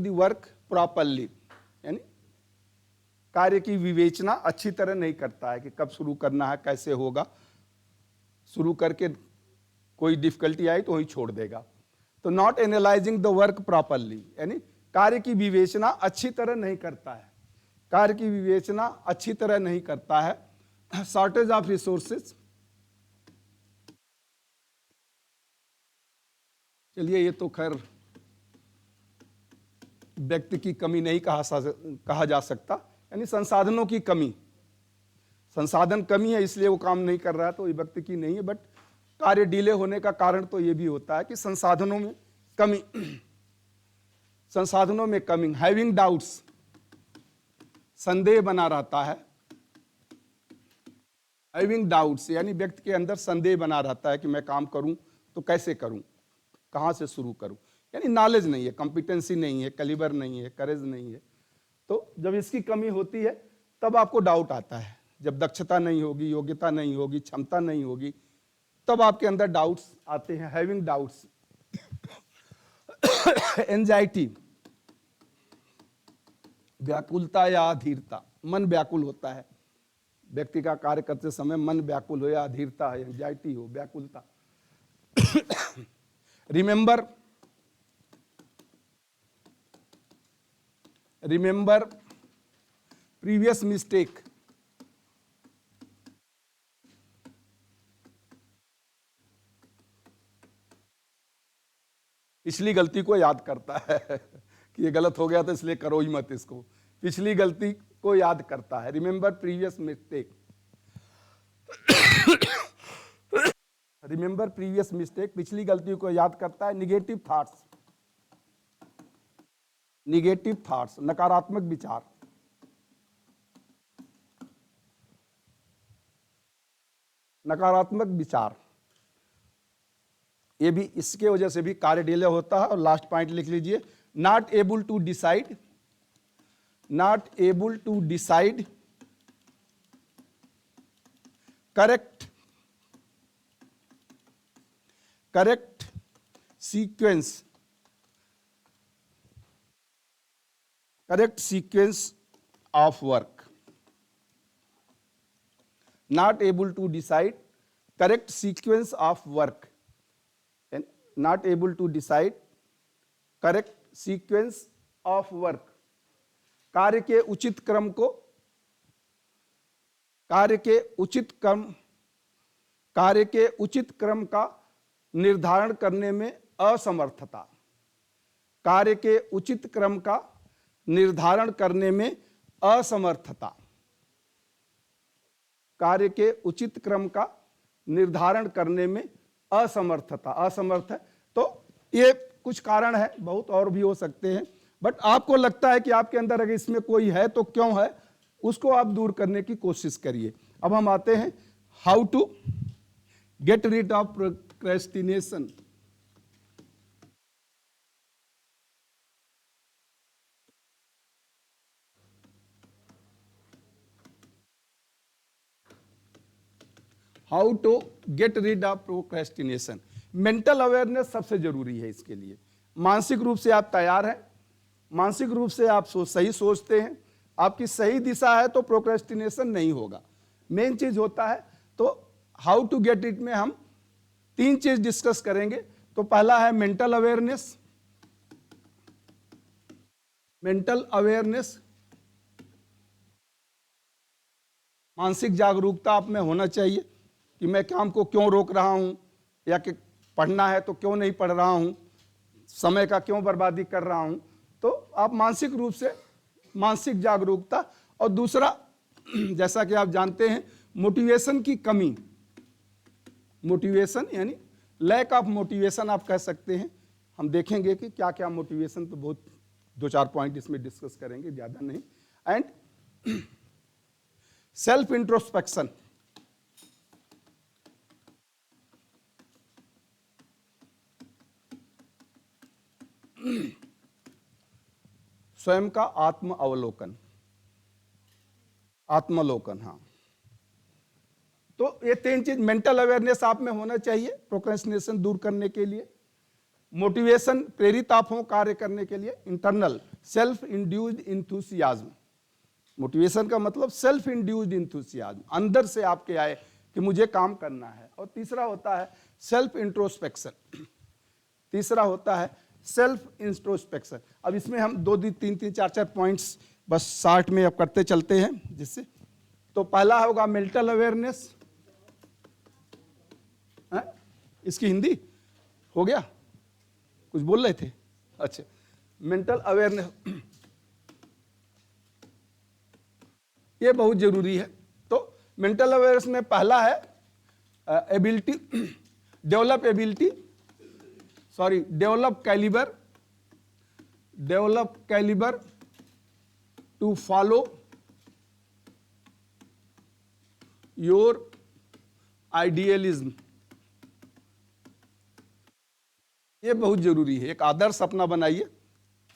the work properly, यानी कार्य की विवेचना अच्छी तरह नहीं करता है कि कब शुरू करना है, कैसे होगा, शुरू करके कोई डिफिकल्टी आई तो वहीं छोड़ देगा। तो not analysing the work properly, यानी कार्य की विवेचना अच्छी तरह नहीं करता है, कार्य की विवेचना अच्छी तरह नहीं करता है। शॉर्टेज ऑफ रिसोर्सेज, चलिए ये तो खैर व्यक्ति की कमी नहीं कहा जा सकता, यानी संसाधनों की कमी, संसाधन कमी है इसलिए वो काम नहीं कर रहा है, तो ये व्यक्ति की नहीं है। बट कार्य डिले होने का कारण तो ये भी होता है कि संसाधनों में कमी, हैविंग डाउट्स, संदेह बना रहता है, हैविंग डाउट्स यानी व्यक्ति के अंदर संदेह बना रहता है कि मैं काम करूं तो कैसे करूं, कहां से शुरू करूं, यानी नॉलेज नहीं है, कॉम्पिटेंसी नहीं है, कैलिबर नहीं है, करेज नहीं है। तो जब इसकी कमी होती है तब आपको डाउट आता है, जब दक्षता नहीं होगी, योग्यता नहीं होगी, क्षमता नहीं होगी, तब आपके अंदर डाउट्स आते हैं, हैविंग डाउट्स। एंजाइटी, व्याकुलता या अधीरता, मन व्याकुल होता है, व्यक्ति का कार्य करते समय मन व्याकुल हो या अधीरता है, एंजाइटी हो, व्याकुलता। रिमेंबर प्रीवियस मिस्टेक, पिछली गलती को याद करता है कि ये गलत हो गया तो इसलिए करो ही मत इसको, पिछली गलती को याद करता है। Remember previous mistake, remember previous mistake, पिछली गलती को याद करता है। निगेटिव थॉट्स, नकारात्मक विचार, ये भी इसके वजह से भी कार्य डिले होता है। और लास्ट पॉइंट लिख लीजिए, not able to decide correct sequence correct sequence of work, not able to decide correct sequence of work, not able to decide correct sequence of work, कार्य के उचित क्रम को, कार्य के उचित क्रम का निर्धारण करने में असमर्थता, कार्य के उचित क्रम का निर्धारण करने में असमर्थता, कार्य के उचित क्रम का निर्धारण करने में असमर्थता, असमर्थ है। तो ये कुछ कारण है, बहुत और भी हो सकते हैं, बट आपको लगता है कि आपके अंदर अगर इसमें कोई है तो क्यों है, उसको आप दूर करने की कोशिश करिए। अब हम आते हैं how to get rid of procrastination. How to get rid of procrastination. Mental awareness सबसे जरूरी है इसके लिए। मानसिक रूप से आप तैयार हैं, मानसिक रूप से आप सही सोचते हैं, आपकी सही दिशा है, तो प्रोक्रेस्टिनेशन नहीं होगा। मेन चीज होता है, तो हाउ टू गेट इट में हम 3 चीज डिस्कस करेंगे। तो पहला है मेंटल अवेयरनेस, मेंटल अवेयरनेस, मानसिक जागरूकता आप में होना चाहिए कि मैं काम को क्यों रोक रहा हूं, या कि पढ़ना है तो क्यों नहीं पढ़ रहा हूं, समय का क्यों बर्बादी कर रहा हूं। तो आप मानसिक रूप से मानसिक जागरूकता, और दूसरा जैसा कि आप जानते हैं मोटिवेशन की कमी, मोटिवेशन यानी लैक ऑफ मोटिवेशन आप कह सकते हैं। हम देखेंगे कि क्या क्या मोटिवेशन, तो बहुत 2-4 पॉइंट इसमें डिस्कस करेंगे, ज्यादा नहीं। एंड सेल्फ इंट्रोस्पेक्शन, स्वयं का आत्म अवलोकन, आत्मलोकन। हाँ, तो ये 3 चीज मेंटल अवेयरनेस आप में होना चाहिए प्रोक्रेस्टिनेशन दूर करने के लिए। मोटिवेशन, प्रेरित आप हो कार्य करने के लिए। Internal self induced enthusiasm, motivation का मतलब सेल्फ इंड्यूस्ड इंथुसियाज्म, अंदर से आपके आए कि मुझे काम करना है। और तीसरा होता है सेल्फ इंट्रोस्पेक्शन, तीसरा होता है सेल्फ इंट्रोस्पेक्शन। अब इसमें हम 2-3, 4 पॉइंट्स बस शार्ट में अब करते चलते हैं जिससे। तो पहला होगा मेंटल अवेयरनेस, इसकी हिंदी हो गया, कुछ बोल रहे थे? अच्छा, मेंटल अवेयरनेस ये बहुत जरूरी है। तो मेंटल अवेयरनेस में पहला है ability, develop ability, sorry develop calibre to follow your idealism. ये बहुत जरूरी है। एक आदर्श अपना बनाइए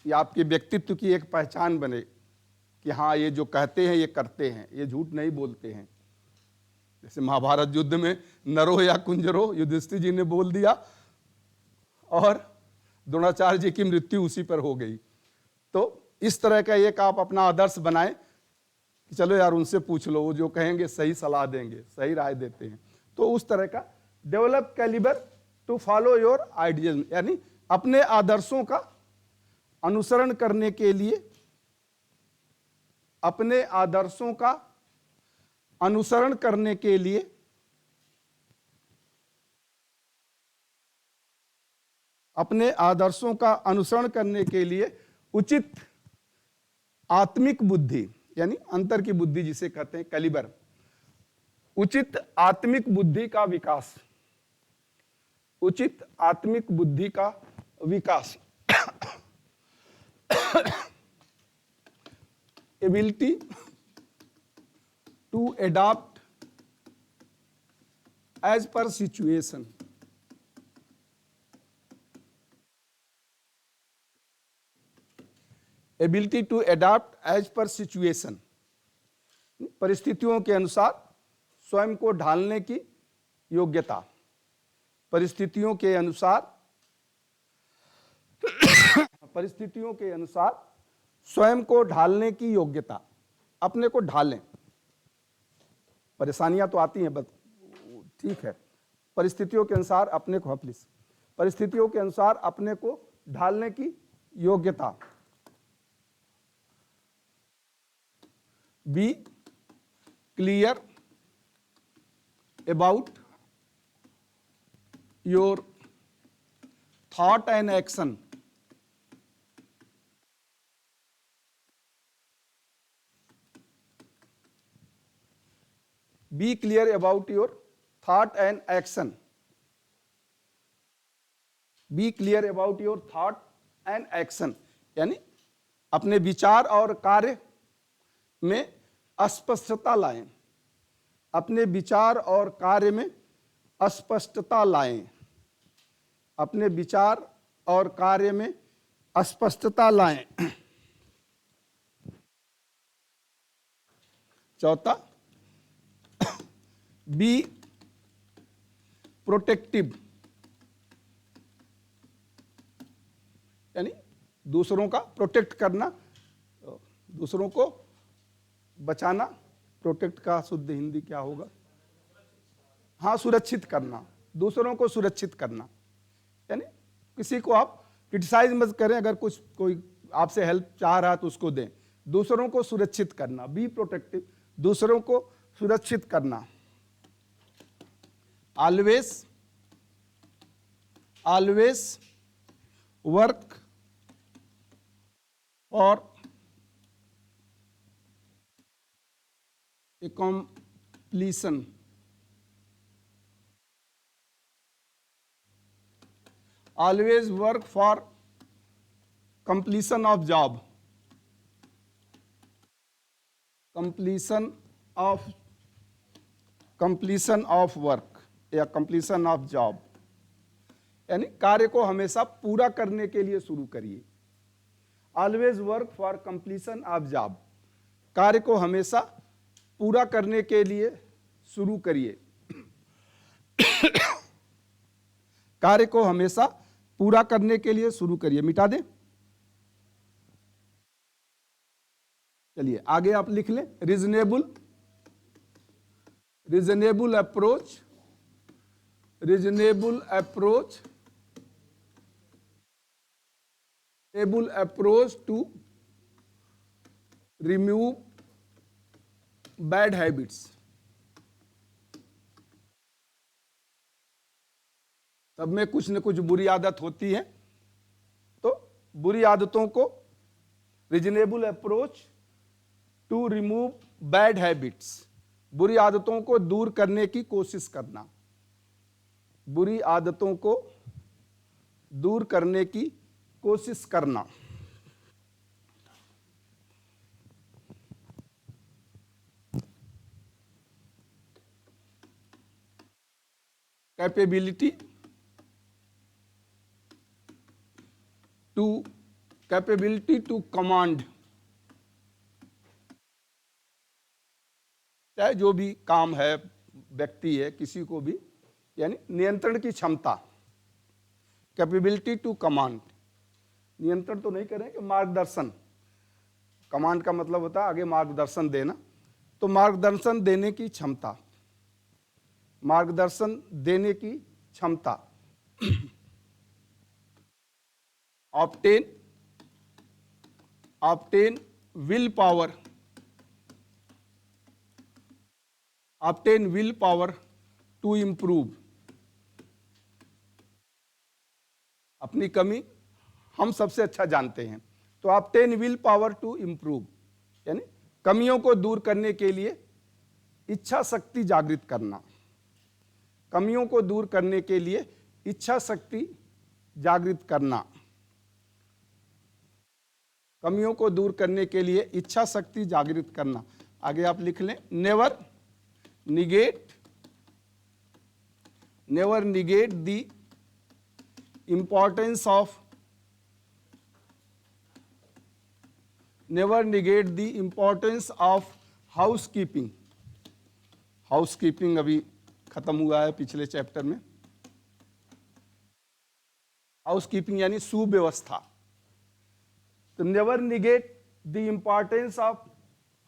कि आपके व्यक्तित्व की एक पहचान बने कि हाँ, ये जो कहते हैं ये करते हैं, ये झूठ नहीं बोलते हैं। जैसे महाभारत युद्ध में नरो या कुंजरो युधिष्ठिर जी ने बोल दिया और द्रोणाचार्य जी की मृत्यु उसी पर हो गई। तो इस तरह का एक आप अपना आदर्श बनाएं कि चलो यार उनसे पूछ लो, वो जो कहेंगे सही सलाह देंगे, सही राय देते हैं। तो उस तरह का develop calibre to follow your idealism, यानी अपने आदर्शों का अनुसरण करने के लिए, अपने आदर्शों का अनुसरण करने के लिए अपने आदर्शों का अनुसरण करने के लिए उचित आत्मिक बुद्धि, यानी अंतर की बुद्धि जिसे कहते हैं कैलिबर, उचित आत्मिक बुद्धि का विकास, उचित आत्मिक बुद्धि का विकास, ability to adopt as per situation, ability to adopt as per situation, परिस्थितियों के अनुसार स्वयं को ढालने की योग्यता, परिस्थितियों के अनुसार स्वयं को ढालने की योग्यता, अपने को ढालें। परेशानियां तो आती हैं, बस ठीक है, परिस्थितियों के अनुसार अपने को, प्लीज, परिस्थितियों के अनुसार अपने को ढालने की योग्यता। Be clear about your thought and action. Be clear about your thought and action. Be clear about your thought and action. यानी अपने विचार और कार्य में स्पष्टता लाएं। अपने विचार और कार्य में स्पष्टता लाएं। अपने विचार और कार्य में स्पष्टता लाएं। चौथा, बी प्रोटेक्टिव, यानी दूसरों का प्रोटेक्ट करना, दूसरों को बचाना। प्रोटेक्ट का शुद्ध हिंदी क्या होगा? हाँ, सुरक्षित करना, दूसरों को सुरक्षित करना। यानी किसी को आप क्रिटिसाइज मत करें, अगर कुछ कोई आपसे हेल्प चाह रहा है तो उसको दें। दूसरों को सुरक्षित करना, बी प्रोटेक्टिव, दूसरों को सुरक्षित करना। always work for a completion always work for completion of job, completion of work या कंप्लीशन ऑफ जॉब, यानी कार्य को हमेशा पूरा करने के लिए शुरू करिए। Always work for completion of job, कार्य को हमेशा पूरा करने के लिए शुरू करिए। कार्य को हमेशा पूरा करने के लिए शुरू करिए। मिटा दें, चलिए आगे आप लिख लें। Reasonable approach, reasonable approach to remove bad habits। सब में कुछ न कुछ बुरी आदत होती है, तो बुरी आदतों को, reasonable approach to remove bad habits, बुरी आदतों को दूर करने की कोशिश करना। बुरी आदतों को दूर करने की कोशिश करना। कैपेबिलिटी टू कमांड, चाहे जो भी काम है, व्यक्ति है, किसी को भी, यानी नियंत्रण की क्षमता। कैपेबिलिटी टू कमांड, नियंत्रण तो नहीं करें, मार्गदर्शन। कमांड का मतलब होता है आगे मार्गदर्शन देना, तो मार्गदर्शन देने की क्षमता, मार्गदर्शन देने की क्षमता। Obtain will power to improve, अपनी कमी हम सबसे अच्छा जानते हैं, तो obtain will power to improve, यानी कमियों को दूर करने के लिए इच्छा शक्ति जागृत करना। कमियों को दूर करने के लिए इच्छा शक्ति जागृत करना। कमियों को दूर करने के लिए इच्छा शक्ति जागृत करना। आगे आप लिख लें, never negate the importance of housekeeping. Housekeeping अभी खत्म हुआ है पिछले चैप्टर में। हाउसकीपिंग यानी सुव्यवस्था। तो never negate the importance of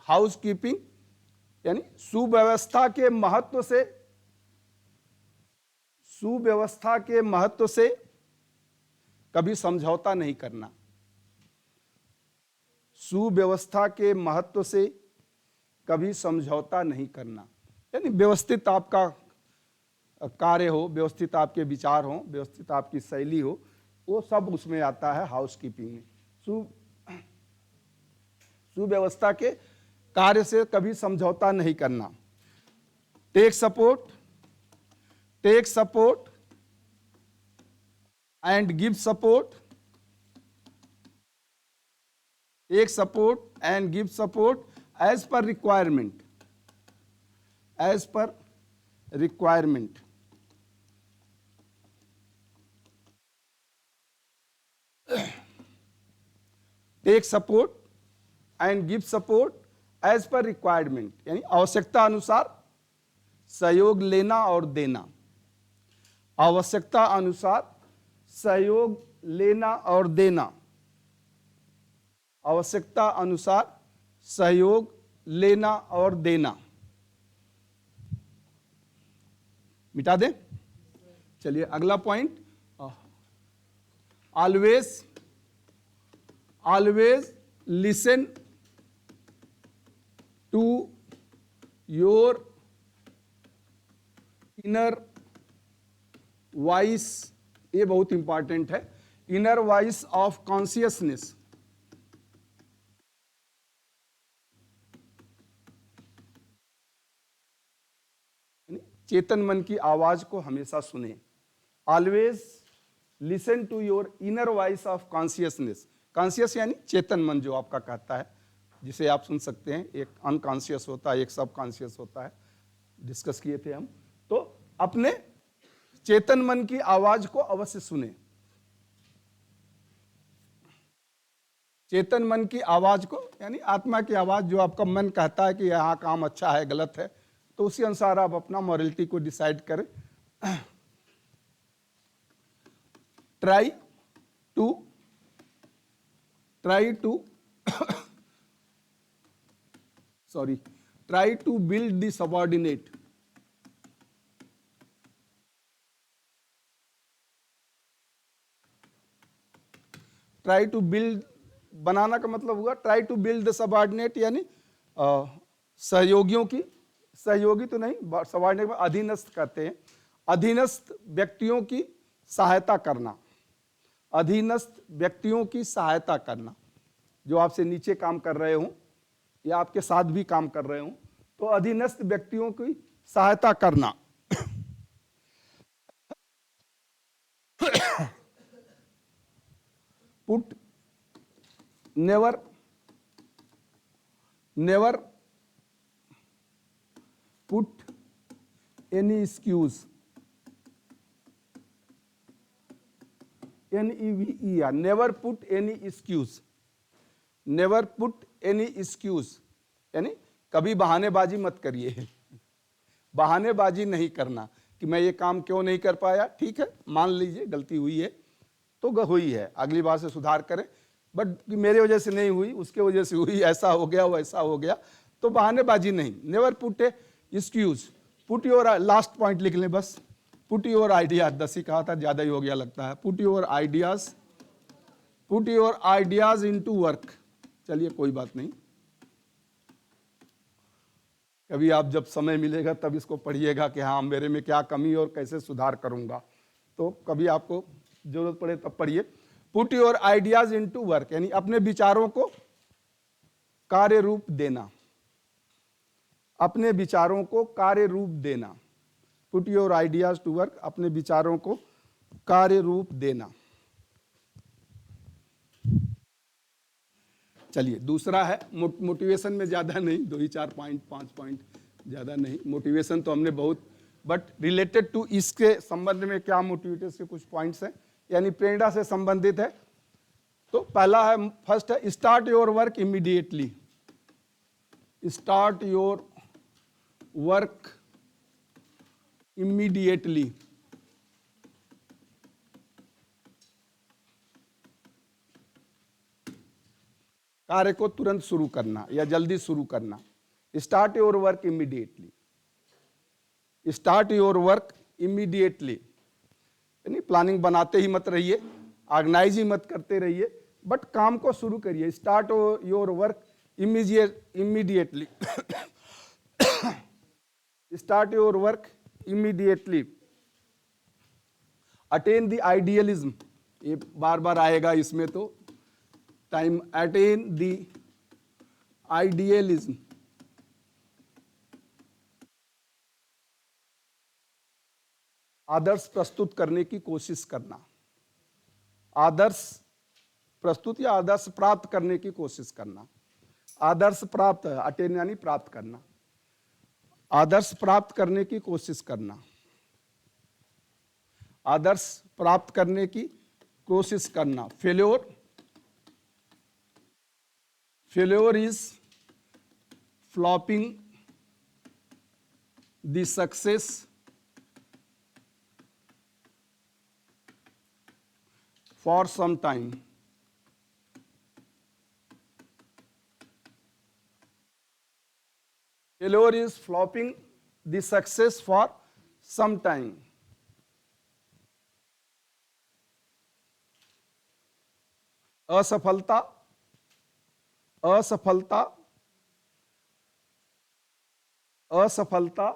house keeping, यानी सुव्यवस्था के महत्व से, सुव्यवस्था के महत्व से कभी समझौता नहीं करना। सुव्यवस्था के महत्व से कभी समझौता नहीं करना, यानी व्यवस्थित आपका कार्य हो, व्यवस्थित आपके विचार हो, व्यवस्थित आपकी शैली हो, वो सब उसमें आता है हाउस कीपिंग में। सुव्यवस्था के कार्य से कभी समझौता नहीं करना। Take support and give support, take support and give support as per requirement, as per requirement. Take support and give support as per requirement, यानी आवश्यकता अनुसार सहयोग लेना और देना। आवश्यकता अनुसार सहयोग लेना और देना, आवश्यकता अनुसार सहयोग लेना और देना। मिटा दें? चलिए अगला point, always listen to your inner voice. ये बहुत इंपॉर्टेंट है, इनर वॉइस ऑफ कॉन्शियसनेस। चेतन मन की आवाज को हमेशा सुने। Always listen to your inner voice of consciousness. Conscious यानी चेतन मन जो आपका कहता है, जिसे आप सुन सकते हैं। एक अनकॉन्शियस होता है, एक सब कॉन्शियस होता है, डिस्कस किए थे हम। तो अपने चेतन मन की आवाज को अवश्य सुने। चेतन मन की आवाज को, यानी आत्मा की आवाज, जो आपका मन कहता है कि यहाँ काम अच्छा है, गलत है, तो उसी अनुसार आप अपना मॉरलिटी को डिसाइड करें। Try to build the subordinate. Try to build, बनाना का मतलब हुआ try to build the subordinate, यानी सहयोगियों की, सहयोगी तो नहीं, सबऑर्डिनेट में अधीनस्थ कहते हैं। अधीनस्थ व्यक्तियों की सहायता करना, अधीनस्थ व्यक्तियों की सहायता करना। जो आपसे नीचे काम कर रहे हों या आपके साथ भी काम कर रहे हों, तो अधीनस्थ व्यक्तियों की सहायता करना। Put never put any excuse, NEVER, never put any excuse. Never put any excuse, यानी कभी बहानेबाजी मत करिए। बहानेबाजी नहीं करना कि मैं ये काम क्यों नहीं कर पाया। ठीक है, मान लीजिए गलती हुई है तो हुई है, अगली बार से सुधार करें। बट मेरे वजह से नहीं हुई, उसके वजह से हुई, ऐसा हो गया, वैसा हो गया, तो बहानेबाजी नहीं। Never put A excuse. Put your, last point लिख लें बस। पुट योर आइडियाज, 10 ही कहा था, ज्यादा ही हो गया लगता है। Put your ideas into work. चलिए कोई बात नहीं, कभी आप जब समय मिलेगा तब इसको पढ़िएगा कि हाँ मेरे में क्या कमी और कैसे सुधार करूंगा। तो कभी आपको जरूरत पड़े तब पढ़िए। Put your ideas into work, यानी अपने विचारों को कार्य रूप देना, अपने विचारों को कार्य रूप देना। Put your ideas to work, अपने विचारों को कार्य रूप देना। चलिए दूसरा है मोटिवेशन में ज्यादा नहीं, 2 ही 4 पॉइंट, 5 पॉइंट, ज्यादा नहीं। मोटिवेशन तो हमने बहुत, बट रिलेटेड टू इसके संबंध में क्या मोटिवेटेड के कुछ पॉइंट्स हैं, यानी प्रेरणा से संबंधित है। तो पहला है, फर्स्ट है start your work immediately. Start your work immediately. कार्य को तुरंत शुरू करना या जल्दी शुरू करना। Start your work immediately, start your work immediately, यानी प्लानिंग बनाते ही मत रहिए, ऑर्गेनाइज ही मत करते रहिए, बट काम को शुरू करिए। Start your work immediately, start your work immediately. Attain the idealism, ये बार बार आएगा इसमें तो टाइम। अटेन द आइडियलिज्म, आदर्श प्रस्तुत करने की कोशिश करना, आदर्श प्रस्तुत या आदर्श प्राप्त करने की कोशिश करना। आदर्श प्राप्त, अटेन यानी प्राप्त करना, आदर्श प्राप्त करने की कोशिश करना, आदर्श प्राप्त करने की कोशिश करना। Failure, failure is flopping the success for some time. Failure is flopping the success for some time. असफलता, असफलता, असफलता,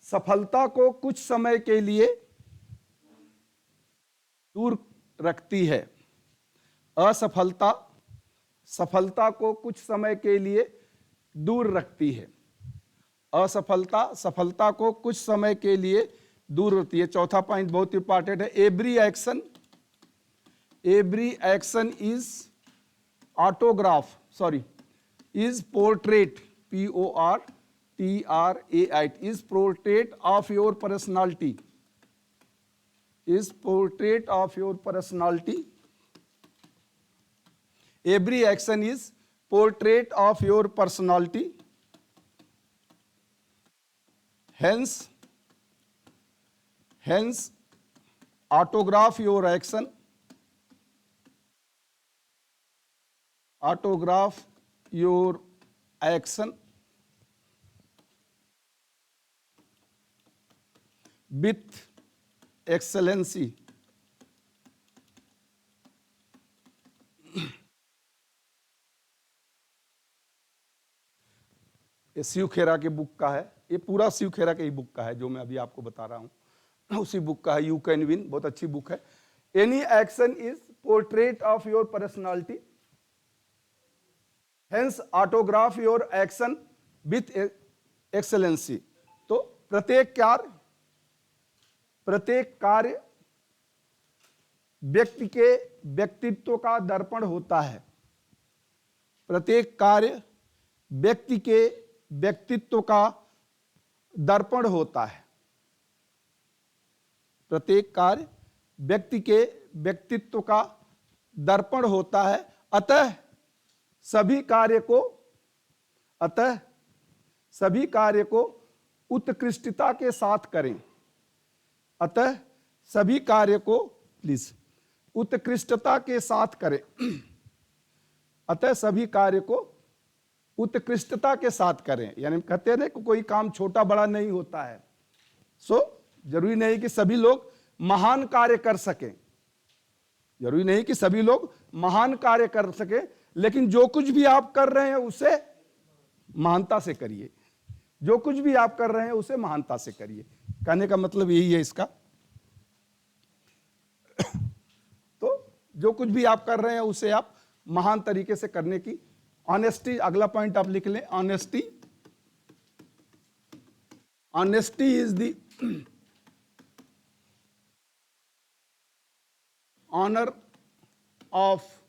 सफलता को कुछ समय के लिए दूर रखती है। असफलता सफलता को कुछ समय के लिए दूर रखती है। असफलता सफलता को कुछ समय के लिए दूर रखती है। चौथा पॉइंट बहुत इंपॉर्टेंट है। Every action is autograph, sorry, is portrait, PORTRAIT, is portrait of your personality, is portrait of your personality. Every action is portrait of your personality. Hence autograph your action, autograph your action with excellency. ये शिव खेरा के book का है, ये पूरा शिव खेरा के ही book का है जो मैं अभी आपको बता रहा हूं, उसी बुक का है। यू कैन विन, बहुत अच्छी बुक है। Any action is portrait of your personality, hence autograph your action with excellency. तो प्रत्येक कार्य व्यक्ति के व्यक्तित्व का दर्पण होता है। प्रत्येक कार्य व्यक्ति के व्यक्तित्व का दर्पण होता है। प्रत्येक कार्य व्यक्ति के व्यक्तित्व का दर्पण होता है। अतः सभी कार्य को उत्कृष्टता के साथ करें। अतः सभी कार्य को प्लीज उत्कृष्टता के साथ करें। अतः सभी कार्य को उत्कृष्टता के साथ करें, यानी कहते हैं कि कोई काम छोटा बड़ा नहीं होता है। जरूरी नहीं कि सभी लोग महान कार्य कर सकें, जरूरी नहीं कि सभी लोग महान कार्य कर सकें, लेकिन जो कुछ भी आप कर रहे हैं उसे महानता से करिए। जो कुछ भी आप कर रहे हैं उसे महानता से करिए। कहने का मतलब यही है इसका। तो जो कुछ भी आप कर रहे हैं उसे आप महान तरीके से करने की। ऑनेस्टी, अगला पॉइंट आप लिख लें। Honesty, honesty is the honour of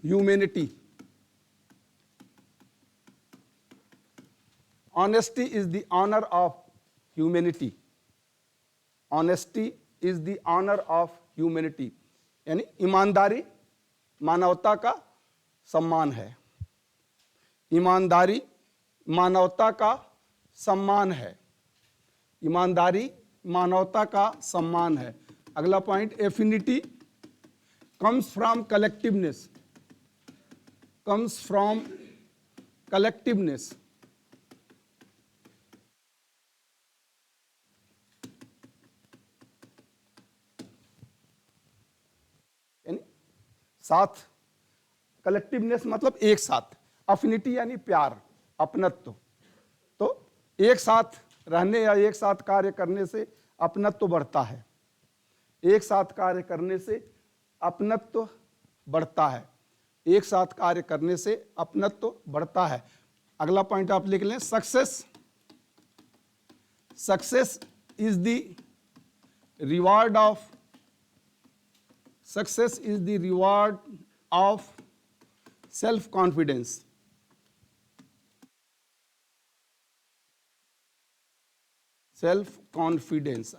humanity. Honesty is the honor of humanity. Honesty is the honor of humanity. यानी ईमानदारी मानवता का सम्मान है। ईमानदारी मानवता का सम्मान है। ईमानदारी मानवता का सम्मान है। अगला point, affinity comes from collectiveness. comes from collectiveness. यानी साथ, कलेक्टिवनेस मतलब एक साथ, अफिनिटी यानी प्यार, अपनत्व। तो एक साथ रहने या एक साथ कार्य करने से अपनत्व बढ़ता है, एक साथ कार्य करने से अपनत्व बढ़ता है, एक साथ कार्य करने से अपनत्व बढ़ता है। अगला पॉइंट आप लिख लें, success is the reward of, success is the reward of self confidence. Self confidence,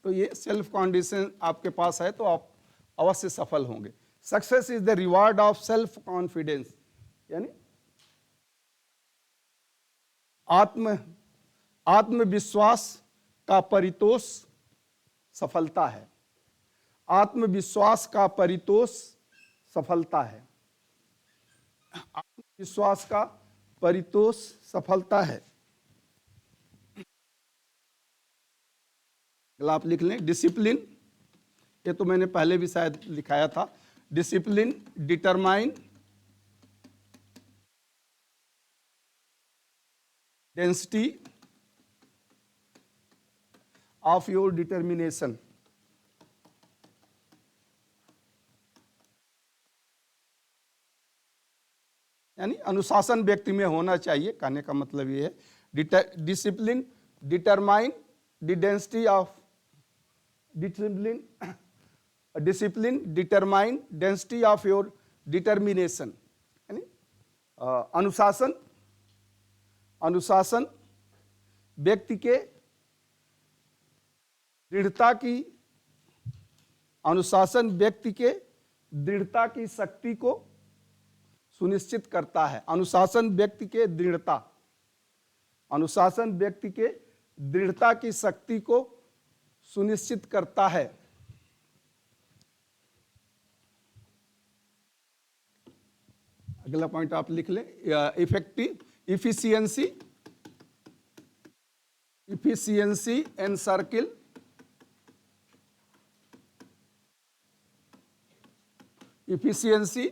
तो ये सेल्फ कॉन्फिडेंस आपके पास है तो आप अवश्य सफल होंगे। Success is the reward of self confidence, यानी आत्मविश्वास का परितोष सफलता है। आत्मविश्वास का परितोष सफलता है। आत्मविश्वास का परितोष सफलता है। अगला आप लिख लें, डिसिप्लिन, ये तो मैंने पहले भी शायद लिखाया था। Discipline determine density of your determination. यानी अनुशासन व्यक्ति में होना चाहिए, कहने का मतलब ये है। Discipline determine the density of, discipline determine density of your determination. यानी अनुशासन व्यक्ति के दृढ़ता की, अनुशासन व्यक्ति के दृढ़ता की शक्ति को सुनिश्चित करता है। अनुशासन व्यक्ति के दृढ़ता, अनुशासन व्यक्ति के दृढ़ता की शक्ति को सुनिश्चित करता है। अगला पॉइंट आप लिख लें, effective efficiency and circle, efficiency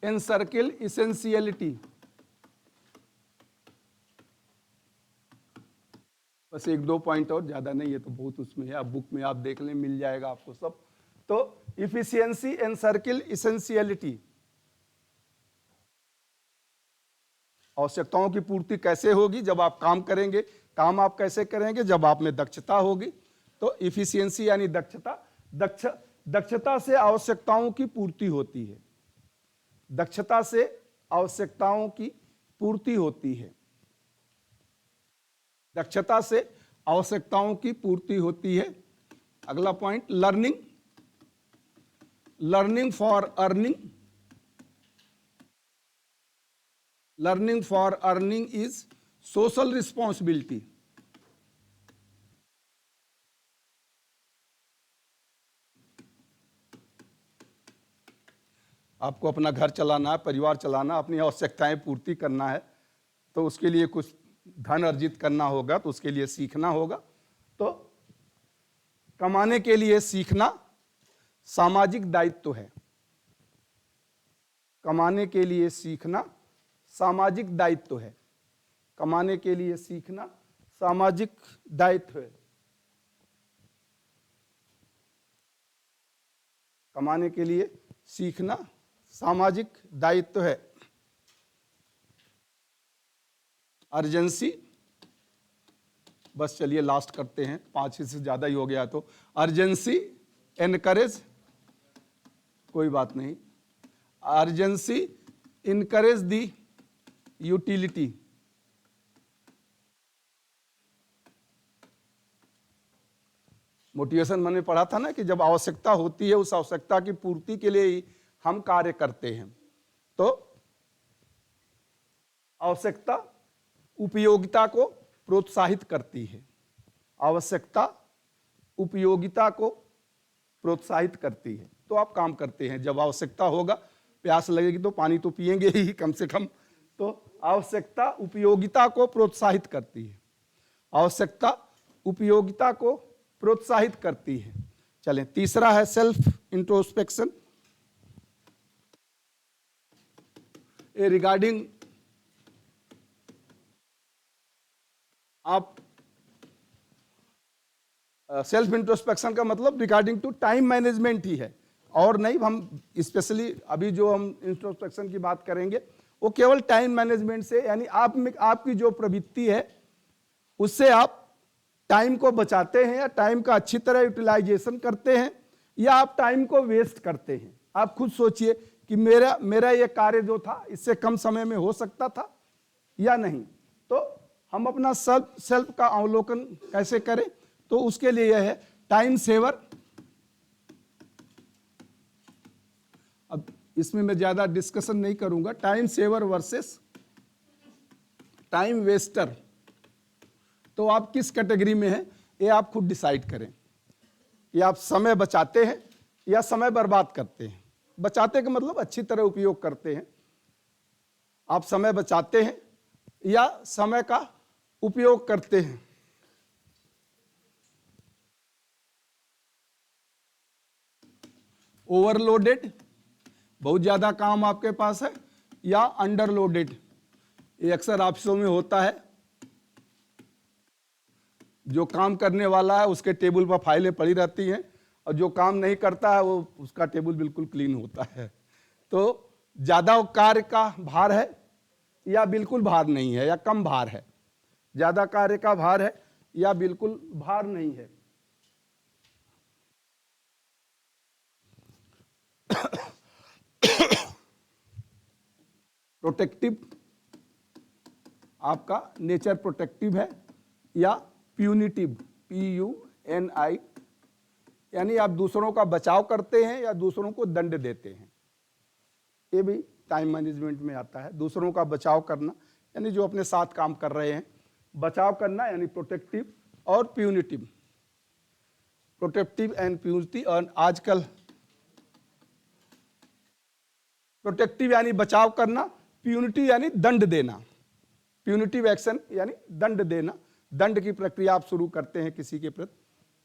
and circle essentiality. बस एक दो पॉइंट और, ज्यादा नहीं है तो बहुत उसमें है, आप बुक में आप देख लें, मिल जाएगा आपको सब। तो इफिशियंसी एंड सर्किल इसेंशियलिटी, आवश्यकताओं की पूर्ति कैसे होगी? जब आप काम करेंगे। काम आप कैसे करेंगे? जब आप में दक्षता होगी। तो इफिशियंसी यानी दक्षता, दक्षता से आवश्यकताओं की पूर्ति होती है। दक्षता से आवश्यकताओं की पूर्ति होती है। दक्षता से आवश्यकताओं की पूर्ति होती है। अगला point, learning for earning is social responsibility. आपको अपना घर चलाना है, परिवार चलाना, अपनी आवश्यकताएं पूर्ति करना है, तो उसके लिए कुछ धन अर्जित करना होगा, तो उसके लिए सीखना होगा। तो कमाने के लिए सीखना सामाजिक दायित्व है। कमाने के लिए सीखना सामाजिक दायित्व है। कमाने के लिए सीखना सामाजिक दायित्व है। कमाने के लिए सीखना सामाजिक दायित्व है। अर्जेंसी, बस चलिए लास्ट करते हैं, 5 से ज़्यादा ही हो गया। तो अर्जेंसी एनकरेज, कोई बात नहीं, अर्जेंसी इनकरेज दी यूटिलिटी। मोटिवेशन मैंने पढ़ा था ना कि जब आवश्यकता होती है, उस आवश्यकता की पूर्ति के लिए ही हम कार्य करते हैं। तो आवश्यकता उपयोगिता को प्रोत्साहित करती है। आवश्यकता उपयोगिता को प्रोत्साहित करती है। तो आप काम करते हैं, जब आवश्यकता होगा प्यास लगेगी तो पानी तो पिएंगे ही कम से कम। तो आवश्यकता उपयोगिता को प्रोत्साहित करती है, आवश्यकता उपयोगिता को प्रोत्साहित करती है। चलें, तीसरा है सेल्फ इंट्रोस्पेक्शन। रिगार्डिंग आप सेल्फ इंट्रोस्पेक्शन का मतलब रिगार्डिंग टू टाइम मैनेजमेंट ही है और नहीं। हम स्पेशली अभी जो हम इंट्रोस्पेक्शन की बात करेंगे वो केवल टाइम मैनेजमेंट से, यानी आप में आपकी जो प्रवृत्ति है उससे आप टाइम को बचाते हैं या टाइम का अच्छी तरह यूटिलाइजेशन करते हैं या आप टाइम को वेस्ट करते हैं। आप खुद सोचिए कि मेरा ये कार्य जो था इससे कम समय में हो सकता था या नहीं। तो हम अपना सेल्फ का अवलोकन कैसे करें, तो उसके लिए यह है टाइम सेवर। अब इसमें मैं ज्यादा डिस्कशन नहीं करूंगा। Time saver versus time waster, तो आप किस कैटेगरी में हैं ये आप खुद डिसाइड करें कि आप समय बचाते हैं या समय बर्बाद करते हैं। बचाते का मतलब अच्छी तरह उपयोग करते हैं। आप समय बचाते हैं या समय का उपयोग करते हैं। ओवरलोडेड, बहुत ज्यादा काम आपके पास है, या अंडरलोडेड। ये अक्सर ऑफिसों में होता है, जो काम करने वाला है उसके टेबल पर फाइलें पड़ी रहती हैं और जो काम नहीं करता है वो उसका टेबल बिल्कुल क्लीन होता है। तो ज्यादा कार्य का भार है या बिल्कुल भार नहीं है या कम भार है, ज्यादा कार्य का भार है या बिल्कुल भार नहीं है। प्रोटेक्टिव, आपका नेचर प्रोटेक्टिव है या प्यूनिटिव, PUNI, यानी आप दूसरों का बचाव करते हैं या दूसरों को दंड देते हैं। ये भी टाइम मैनेजमेंट में आता है। दूसरों का बचाव करना यानी जो अपने साथ काम कर रहे हैं, बचाव करना यानी प्रोटेक्टिव और प्यूनिटिव। Protective and punitive. और आजकल प्रोटेक्टिव यानी बचाव करना, प्यूनिटिव यानी दंड देना। प्यूनिटिव एक्शन यानी दंड देना, दंड की प्रक्रिया आप शुरू करते हैं किसी के प्रति।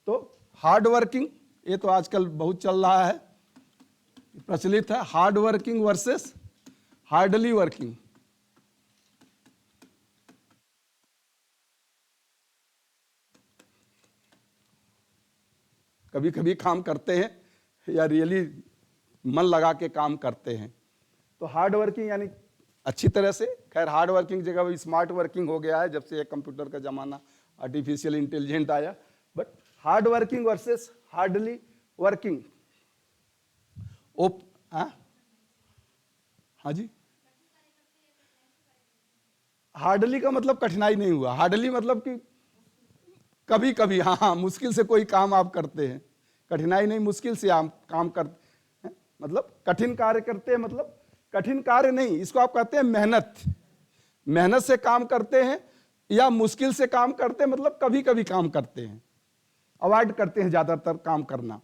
तो हार्ड वर्किंग, ये तो आजकल बहुत चल रहा है, प्रचलित है। Hard working versus hardly working. कभी कभी काम करते हैं या रियली मन लगा के काम करते हैं। तो हार्ड वर्किंग यानी अच्छी तरह से, खैर हार्ड वर्किंग जगह वही स्मार्ट वर्किंग हो गया है जब से कंप्यूटर का जमाना, आर्टिफिशियल इंटेलिजेंट आया। But hard working versus hardly working. हाँ जी, हार्डली का मतलब कठिनाई नहीं हुआ। हार्डली मतलब कि कभी कभी, हाँ, मुश्किल से कोई काम आप करते हैं, कठिनाई नहीं, मुश्किल से आप काम करते हैं। मतलब कठिन कार्य करते हैं, मतलब कठिन कार्य नहीं, इसको आप कहते हैं मेहनत। मेहनत से काम करते हैं या मुश्किल से काम करते हैं, मतलब कभी कभी काम करते हैं, अवॉइड करते हैं ज्यादातर काम करना।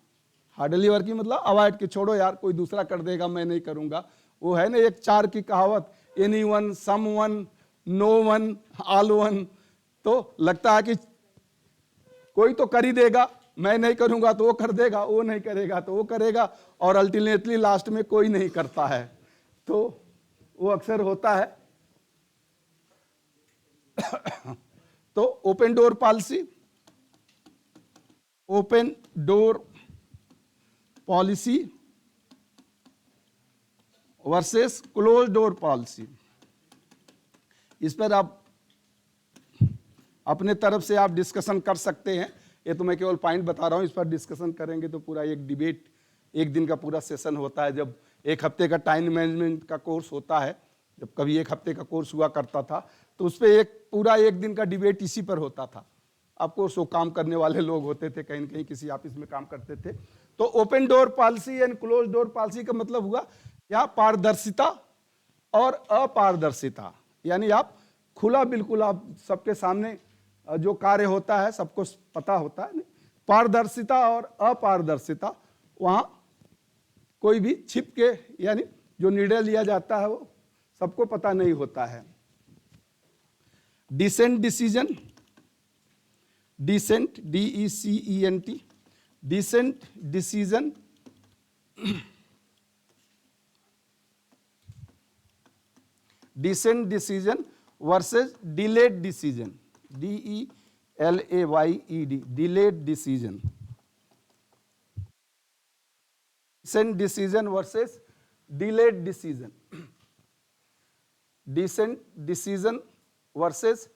हार्डली वर्किंग मतलब अवॉइड कि छोड़ो यार, कोई दूसरा कर देगा, मैं नहीं करूंगा। वो है ना एक 4 की कहावत, anyone, someone, no one, all one. तो लगता है कि कोई तो कर ही देगा, मैं नहीं करूंगा तो वो कर देगा, वो नहीं करेगा तो वो करेगा, और अल्टीमेटली लास्ट में कोई नहीं करता है। तो वो अक्सर होता है। तो open door policy, open door policy versus close door policy. इस पर आप अपने तरफ से आप डिस्कशन कर सकते हैं। ये तो मैं केवल पॉइंट बता रहा हूं, इस पर डिस्कशन करेंगे तो पूरा एक डिबेट, एक दिन का पूरा सेशन होता है। जब एक हफ्ते का टाइम मैनेजमेंट का कोर्स होता है, जब कभी एक हफ्ते का कोर्स हुआ करता था, तो उस पर एक पूरा एक दिन का डिबेट इसी पर होता था। आपको सो काम करने वाले लोग होते थे, कहीं न कहीं किसी ऑफिस में काम करते थे। तो open door policy and close door policy का मतलब हुआ यहाँ पारदर्शिता और अपारदर्शिता, यानी आप खुला, बिल्कुल आप सबके सामने जो कार्य होता है सबको पता होता है। पारदर्शिता और अपारदर्शिता, वहां कोई भी छिप के यानी जो निर्णय लिया जाता है वो सबको पता नहीं होता है। Decent decision, decent DECENT, decent decision decent decision versus delayed decision, DELAYED, delayed decision. Decent decision versus delayed decision, decent decision versus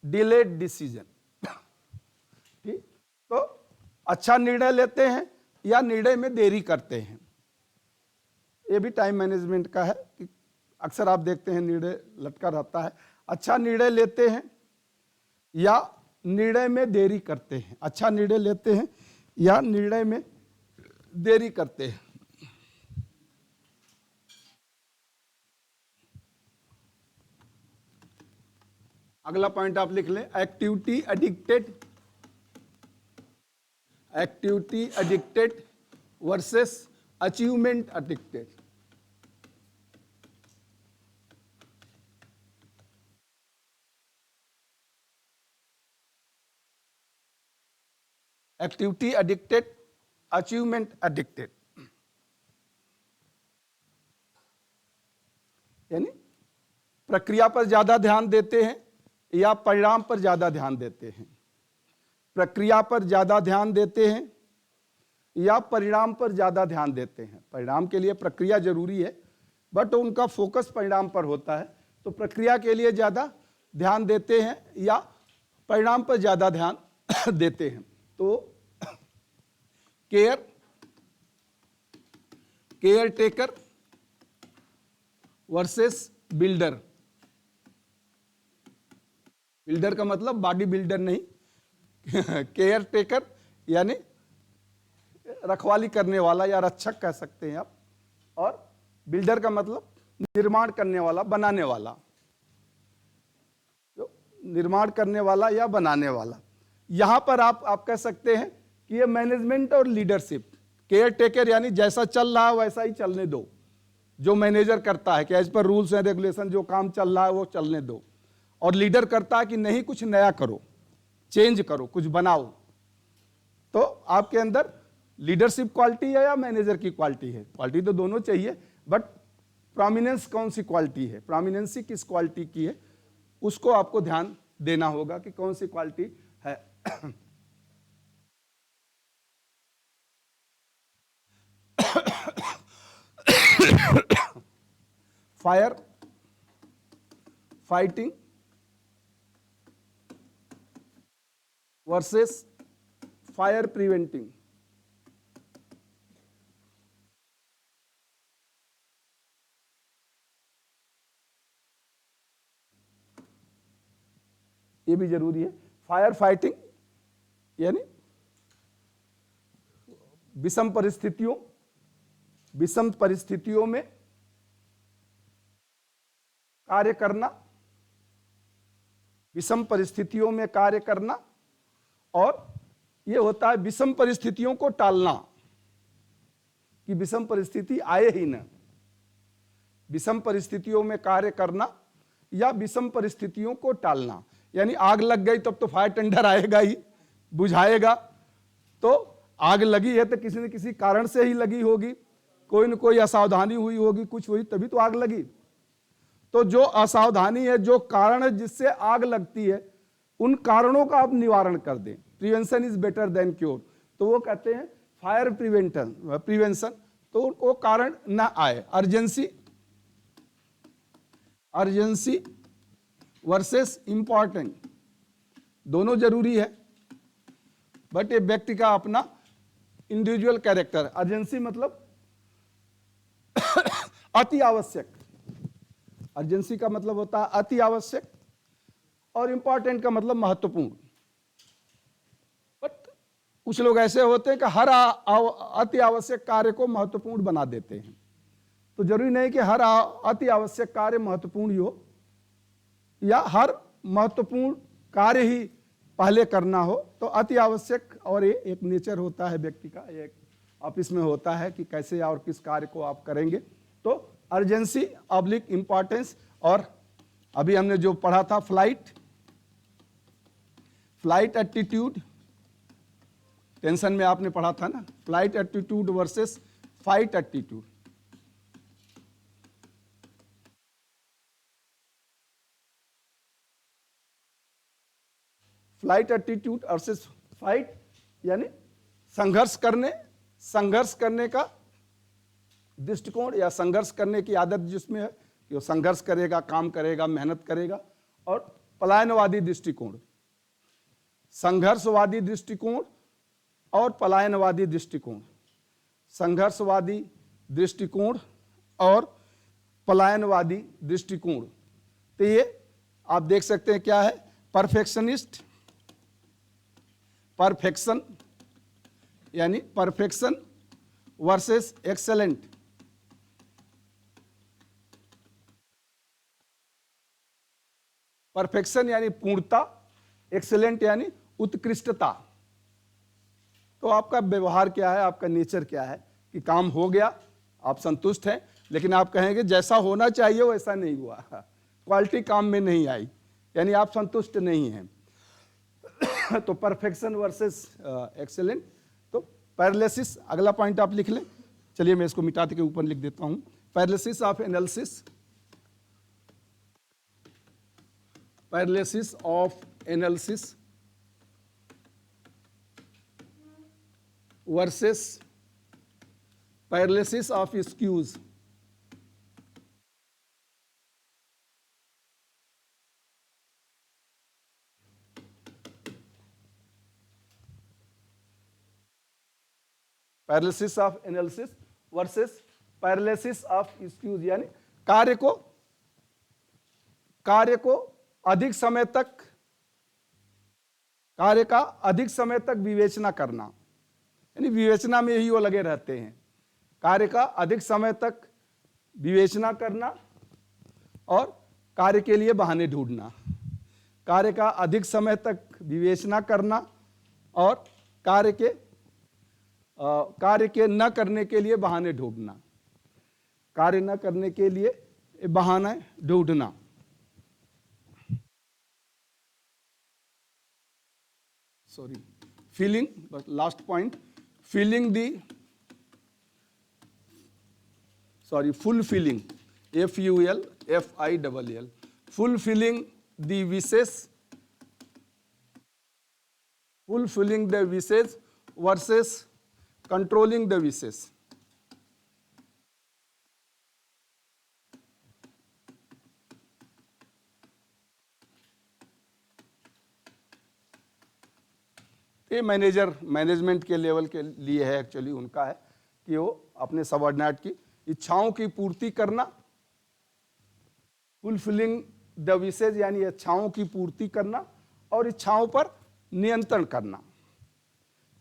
delayed decision. ठीक, तो अच्छा निर्णय लेते हैं या निर्णय में देरी करते हैं। ये भी टाइम मैनेजमेंट का है कि अक्सर आप देखते हैं निर्णय लटका रहता है। अच्छा निर्णय लेते हैं या निर्णय में देरी करते हैं, अच्छा निर्णय लेते हैं या निर्णय में देरी करते हैं। अगला पॉइंट आप लिख लें, activity addicted, activity addicted versus achievement addicted. Activity addicted, achievement addicted, यानी प्रक्रिया पर ज्यादा ध्यान देते हैं या परिणाम पर ज्यादा ध्यान देते हैं। प्रक्रिया पर ज्यादा ध्यान देते हैं या परिणाम पर ज्यादा ध्यान देते हैं। परिणाम के लिए प्रक्रिया जरूरी है, बट उनका फोकस परिणाम पर होता है। तो प्रक्रिया के लिए ज्यादा ध्यान देते हैं या परिणाम पर ज्यादा ध्यान देते हैं। तो care taker versus builder. Builder का मतलब बॉडी बिल्डर नहीं, केयर टेकर यानी रखवाली करने वाला या रक्षक कह सकते हैं आप, और बिल्डर का मतलब निर्माण करने वाला, बनाने वाला, तो निर्माण करने वाला या बनाने वाला। यहां पर आप कह सकते हैं कि ये मैनेजमेंट और लीडरशिप। केयर टेकर यानी जैसा चल रहा है वैसा ही चलने दो, जो मैनेजर करता है कि as per rules and regulation जो काम चल रहा है वो चलने दो। और लीडर करता है कि नहीं, कुछ नया करो, चेंज करो, कुछ बनाओ। तो आपके अंदर लीडरशिप क्वालिटी है या मैनेजर की क्वालिटी है? क्वालिटी तो दोनों चाहिए, बट प्रोमिनेंस कौन सी क्वालिटी है, प्रोमिनेंसी किस क्वालिटी की है, उसको आपको ध्यान देना होगा कि कौन सी क्वालिटी है। Fire fighting versus fire preventing. ये भी जरूरी है। फायर फाइटिंग यानी विषम परिस्थितियों में कार्य करना, विषम परिस्थितियों में कार्य करना, और यह होता है विषम परिस्थितियों को टालना कि विषम परिस्थिति आए ही ना। विषम परिस्थितियों में कार्य करना या विषम परिस्थितियों को टालना, यानी आग लग गई तब तो फायर टेंडर आएगा ही, बुझाएगा। तो आग लगी है तो किसी न किसी कारण से ही लगी होगी, कोई न कोई असावधानी हुई होगी, कुछ हुई तभी तो आग लगी। तो जो असावधानी है, जो कारण है जिससे आग लगती है, उन कारणों का आप निवारण कर दें। Prevention is better than cure, तो वो कहते हैं फायर प्रिवेंशन, तो वो कारण ना आए। अर्जेंसी वर्सेस इंपॉर्टेंट, दोनों जरूरी है, बट ये व्यक्ति का अपना इंडिविजुअल कैरेक्टर। अर्जेंसी मतलब अति आवश्यक, अर्जेंसी का मतलब होता है अति आवश्यक, और इंपॉर्टेंट का मतलब महत्वपूर्ण। बट कुछ लोग ऐसे होते हैं कि हर अति आवश्यक कार्य को महत्वपूर्ण बना देते हैं। तो जरूरी नहीं कि हर अति आवश्यक कार्य महत्वपूर्ण ही हो, या हर महत्वपूर्ण कार्य ही पहले करना हो। तो अति आवश्यक, और ये एक नेचर होता है व्यक्ति का, एक ऑफिस में होता है कि कैसे और किस कार्य को आप करेंगे। तो अर्जेंसी ऑब्लिक इंपॉर्टेंस, और अभी हमने जो पढ़ा था फ्लाइट एटीट्यूड, टेंशन में आपने पढ़ा था ना, flight attitude versus fight attitude. Flight attitude versus fight यानी संघर्ष करने का दृष्टिकोण या संघर्ष करने की आदत जिसमें है कि वो संघर्ष करेगा, काम करेगा, मेहनत करेगा। और पलायनवादी दृष्टिकोण, संघर्षवादी दृष्टिकोण और पलायनवादी दृष्टिकोण, संघर्षवादी दृष्टिकोण और पलायनवादी दृष्टिकोण। तो ये आप देख सकते हैं क्या है, परफेक्शनिस्ट, परफेक्शन यानी परफेक्शन वर्सेस एक्सेलेंट, परफेक्शन यानी पूर्णता, एक्सेलेंट यानी उत्कृष्टता। तो आपका व्यवहार क्या है, आपका नेचर क्या है कि काम हो गया, आप संतुष्ट हैं, लेकिन आप कहेंगे जैसा होना चाहिए वैसा नहीं हुआ, क्वालिटी काम में नहीं आई, यानी आप संतुष्ट नहीं हैं। तो परफेक्शन वर्सेस एक्सेलेंट। तो पैरालिसिस, अगला पॉइंट आप लिख लें। चलिए मैं इसको मिटाते के ऊपर लिख देता हूं, paralysis of analysis, paralysis of analysis versus paralysis of excuse. Paralysis of analysis versus paralysis of excuse यानी कार्य को अधिक समय तक, कार्य का अधिक समय तक विवेचना करना, यानी विवेचना में ही वो लगे रहते हैं। कार्य का अधिक समय तक विवेचना करना और कार्य के लिए बहाने ढूंढना, कार्य का अधिक समय तक विवेचना करना और कार्य के न करने के लिए बहाने ढूंढना, कार्य न करने के लिए बहाने ढूंढना। Sorry, feeling, last point, feeling the, sorry, fulfilling, FULFILL, fulfilling the wishes, fulfilling the wishes versus controlling the wishes। ये मैनेजमेंट के लेवल के लिए है, एक्चुअली उनका है कि वो अपने सबऑर्डिनेट की इच्छाओं की पूर्ति करना, फुलफिलिंग द विशेज यानी इच्छाओं की पूर्ति करना और इच्छाओं पर नियंत्रण करना,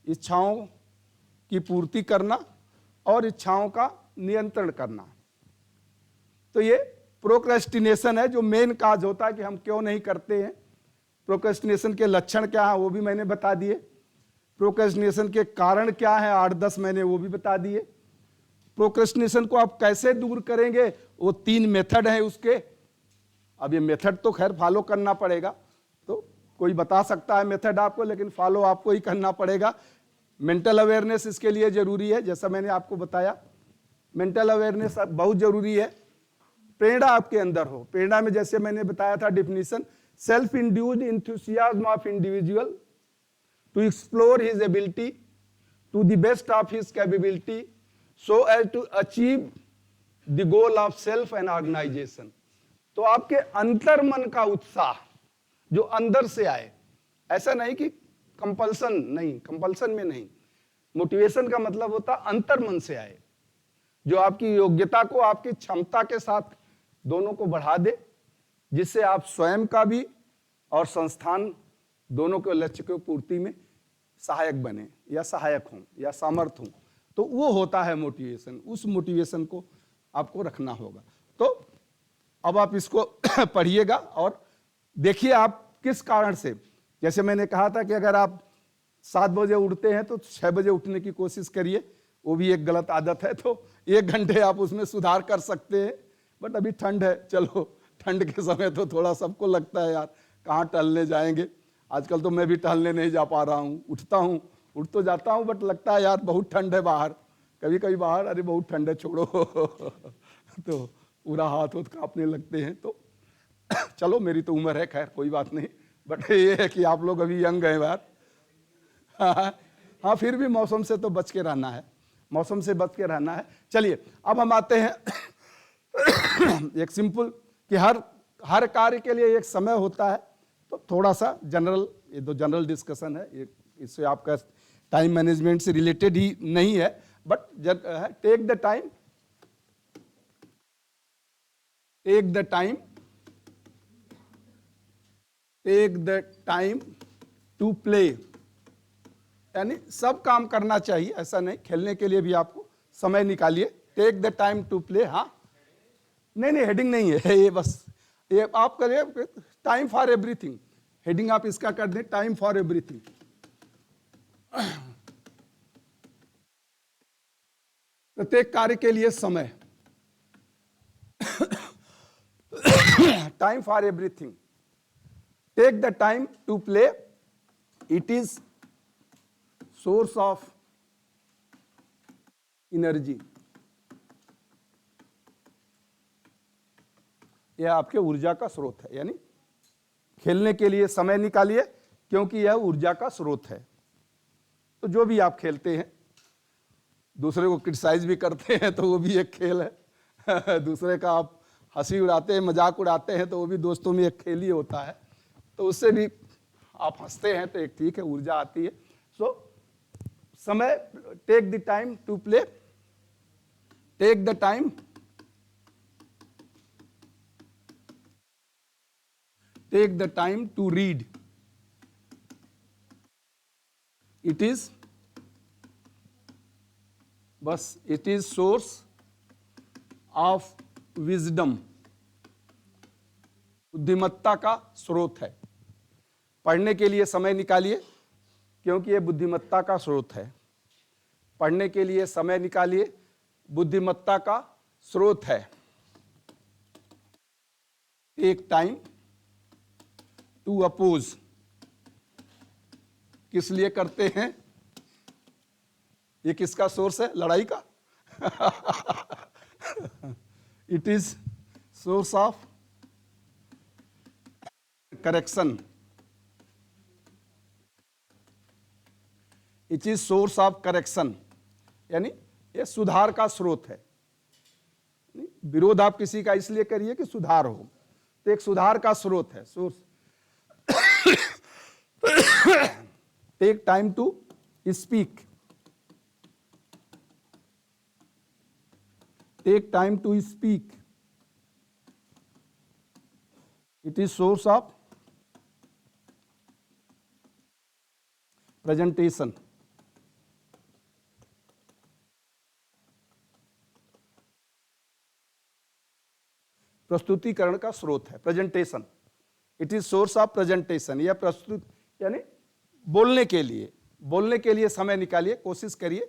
इच्छाओं की पूर्ति करना और इच्छाओं का नियंत्रण करना। तो ये प्रोक्रेस्टिनेशन है, जो मेन काज होता है कि हम क्यों नहीं करते हैं। प्रोक्रेस्टिनेशन के लक्षण क्या है वो भी मैंने बता दिए, प्रोक्रेस्टिनेशन के कारण क्या है 8-10 मैंने वो भी बता दिए। प्रोक्रेस्टिनेशन को आप कैसे दूर करेंगे, वो 3 मेथड है उसके। अब ये मेथड तो खैर फॉलो करना पड़ेगा, तो कोई बता सकता है मेथड आपको, लेकिन फॉलो आपको ही करना पड़ेगा। मेंटल अवेयरनेस इसके लिए जरूरी है, जैसा मैंने आपको बताया मेंटल अवेयरनेस बहुत जरूरी है। प्रेरणा आपके अंदर हो, प्रेरणा में जैसे मैंने बताया था definition, self induced enthusiasm of individual to explore his ability to the best of his capability so as to achieve the goal of self and organisation. तो आपके अंतर मन का उत्साह जो अंदर से आए, ऐसा नहीं कि कंपल्सन नहीं, कंपल्सन में नहीं, मोटिवेशन का मतलब होता अंतर मन से आए, जो आपकी योग्यता को आपकी क्षमता के साथ दोनों को बढ़ा दे, जिससे आप स्वयं का भी और संस्थान दोनों के लक्ष्य की पूर्ति में सहायक बने या सहायक हों या सामर्थ हों। तो वो होता है मोटिवेशन, उस मोटिवेशन को आपको रखना होगा। तो अब आप इसको पढ़िएगा और देखिए आप किस कारण से, जैसे मैंने कहा था कि अगर आप 7 बजे उठते हैं तो 6 बजे उठने की कोशिश करिए, वो भी एक गलत आदत है। तो 1 घंटे आप उसमें सुधार कर सकते हैं। बट अभी ठंड है, चलो ठंड के समय तो थोड़ा सबको लगता है यार कहाँ टहलने जाएंगे। आजकल तो मैं भी टहलने नहीं जा पा रहा हूँ, उठता हूँ, उठ तो जाता हूँ, बट लगता है यार बहुत ठंड है बाहर। कभी कभी बाहर अरे बहुत ठंड है छोड़ो तो पूरा हाथ वोथ कांपने लगते हैं। तो चलो मेरी तो उम्र है, खैर कोई बात नहीं, बट ये है कि आप लोग अभी यंग हैं यार। हाँ, फिर भी मौसम से तो बच के रहना है, मौसम से बच के रहना है। चलिए अब हम आते हैं एक सिंपल कि हर कार्य के लिए एक समय होता है। तो थोड़ा सा जनरल, ये तो जनरल डिस्कशन है, ये इससे आपका टाइम मैनेजमेंट से रिलेटेड ही नहीं है, but take the time, take the time, take the time to play, यानी सब काम करना चाहिए, ऐसा नहीं, खेलने के लिए भी आपको समय निकालिए। Take the time to play. हाँ, नहीं हेडिंग नहीं है ये, बस ये आप करिए टाइम फॉर एवरीथिंग, हेडिंग आप इसका कर दें टाइम फॉर एवरीथिंग। प्रत्येक कार्य के लिए समय, time for everything, take the time to play, it is source of energy. यह आपके ऊर्जा का स्रोत है, यानी खेलने के लिए समय निकालिए क्योंकि यह ऊर्जा का स्रोत है। तो जो भी आप खेलते हैं, दूसरे को क्रिटिसाइज भी करते हैं तो वो भी एक खेल है दूसरे का आप हंसी उड़ाते हैं, मजाक उड़ाते हैं, तो वो भी दोस्तों में एक खेल ही होता है। तो उससे भी आप हंसते हैं तो एक ठीक है, ऊर्जा आती है। सो समय, take the time to play, take the time, take the time to read, it is, बस it is source of wisdom, बुद्धिमत्ता का स्रोत है। पढ़ने के लिए समय निकालिए क्योंकि यह बुद्धिमत्ता का स्रोत है। पढ़ने के लिए समय निकालिए, बुद्धिमत्ता का स्रोत है। टेक टाइम टू अपोज, किस लिए करते हैं? ये किसका सोर्स है? लड़ाई का it is source of correction, it is source of correction, यानी ये सुधार का स्रोत है। विरोध आप किसी का इसलिए करिए कि सुधार हो, तो एक सुधार का स्रोत है, source. Take time to speak, take time to speak, it is source of presentation, प्रस्तुतिकरण का स्रोत है, presentation, it is source of presentation. यह प्रस्तुत यानी बोलने के लिए समय निकालिए। कोशिश करिए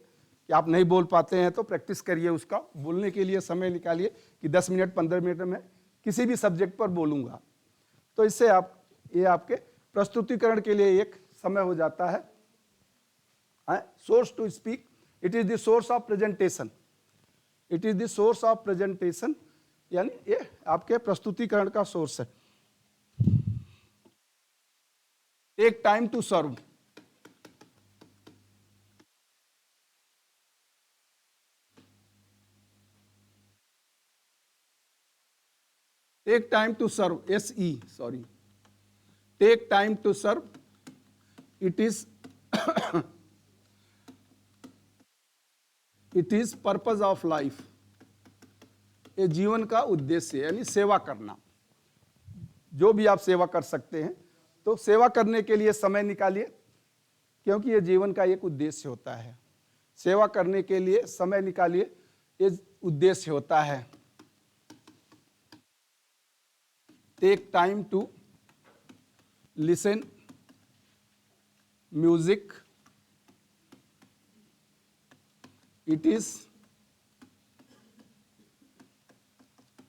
कि आप नहीं बोल पाते हैं तो प्रैक्टिस करिए उसका, बोलने के लिए समय निकालिए कि 10 मिनट 15 मिनट में किसी भी सब्जेक्ट पर बोलूंगा। तो इससे ये आपके प्रस्तुतिकरण के लिए एक समय हो जाता है। Source to speak, it is the source of presentation, it is the source of presentation, यानी ये आपके प्रस्तुतिकरण का सोर्स है। Take time to serve, take time to serve, SE, take time to serve, it is it is purpose of life, ये जीवन का उद्देश्य है, यानी सेवा करना। जो भी आप सेवा कर सकते हैं तो सेवा करने के लिए समय निकालिए क्योंकि ये जीवन का एक उद्देश्य होता है। सेवा करने के लिए समय निकालिए, ये उद्देश्य होता है। Take time to listen music, It is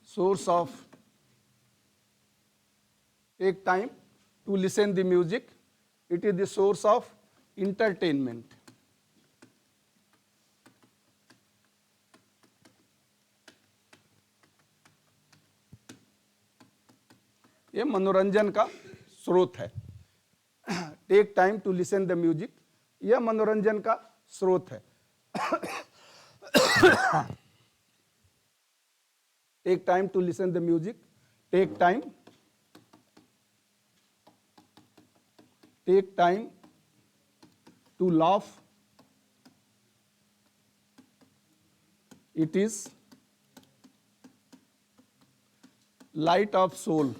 source of, take time to listen the music. It is the source of entertainment. ये मनोरंजन का स्रोत है. Take time to listen the music, यह मनोरंजन का स्रोत है. Take time to listen the music, take time to laugh, it is light of soul.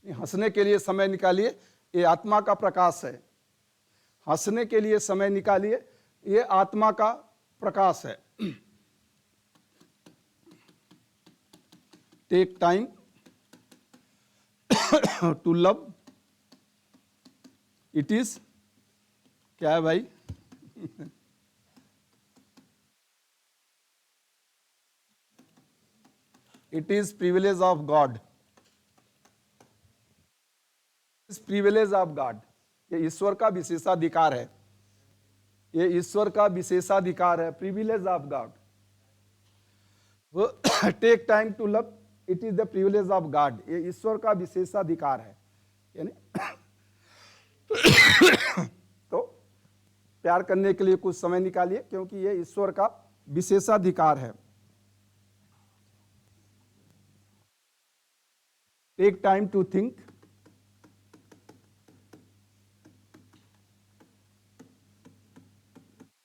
हंसने के लिए समय निकालिए, ये आत्मा का प्रकाश है. हंसने के लिए समय निकालिए, ये आत्मा का प्रकाश है. Take time to love, it is, क्या है भाई? It is privilege of God. Privilege of God, ये ईश्वर का विशेषाधिकार है. ये ईश्वर का विशेषाधिकार है, privilege of God. Take time to love, it is the privilege of God. ये ईश्वर का विशेषाधिकार है. यानी तो प्यार करने के लिए कुछ समय निकालिए, क्योंकि ये ईश्वर का विशेषाधिकार है. Take time to think,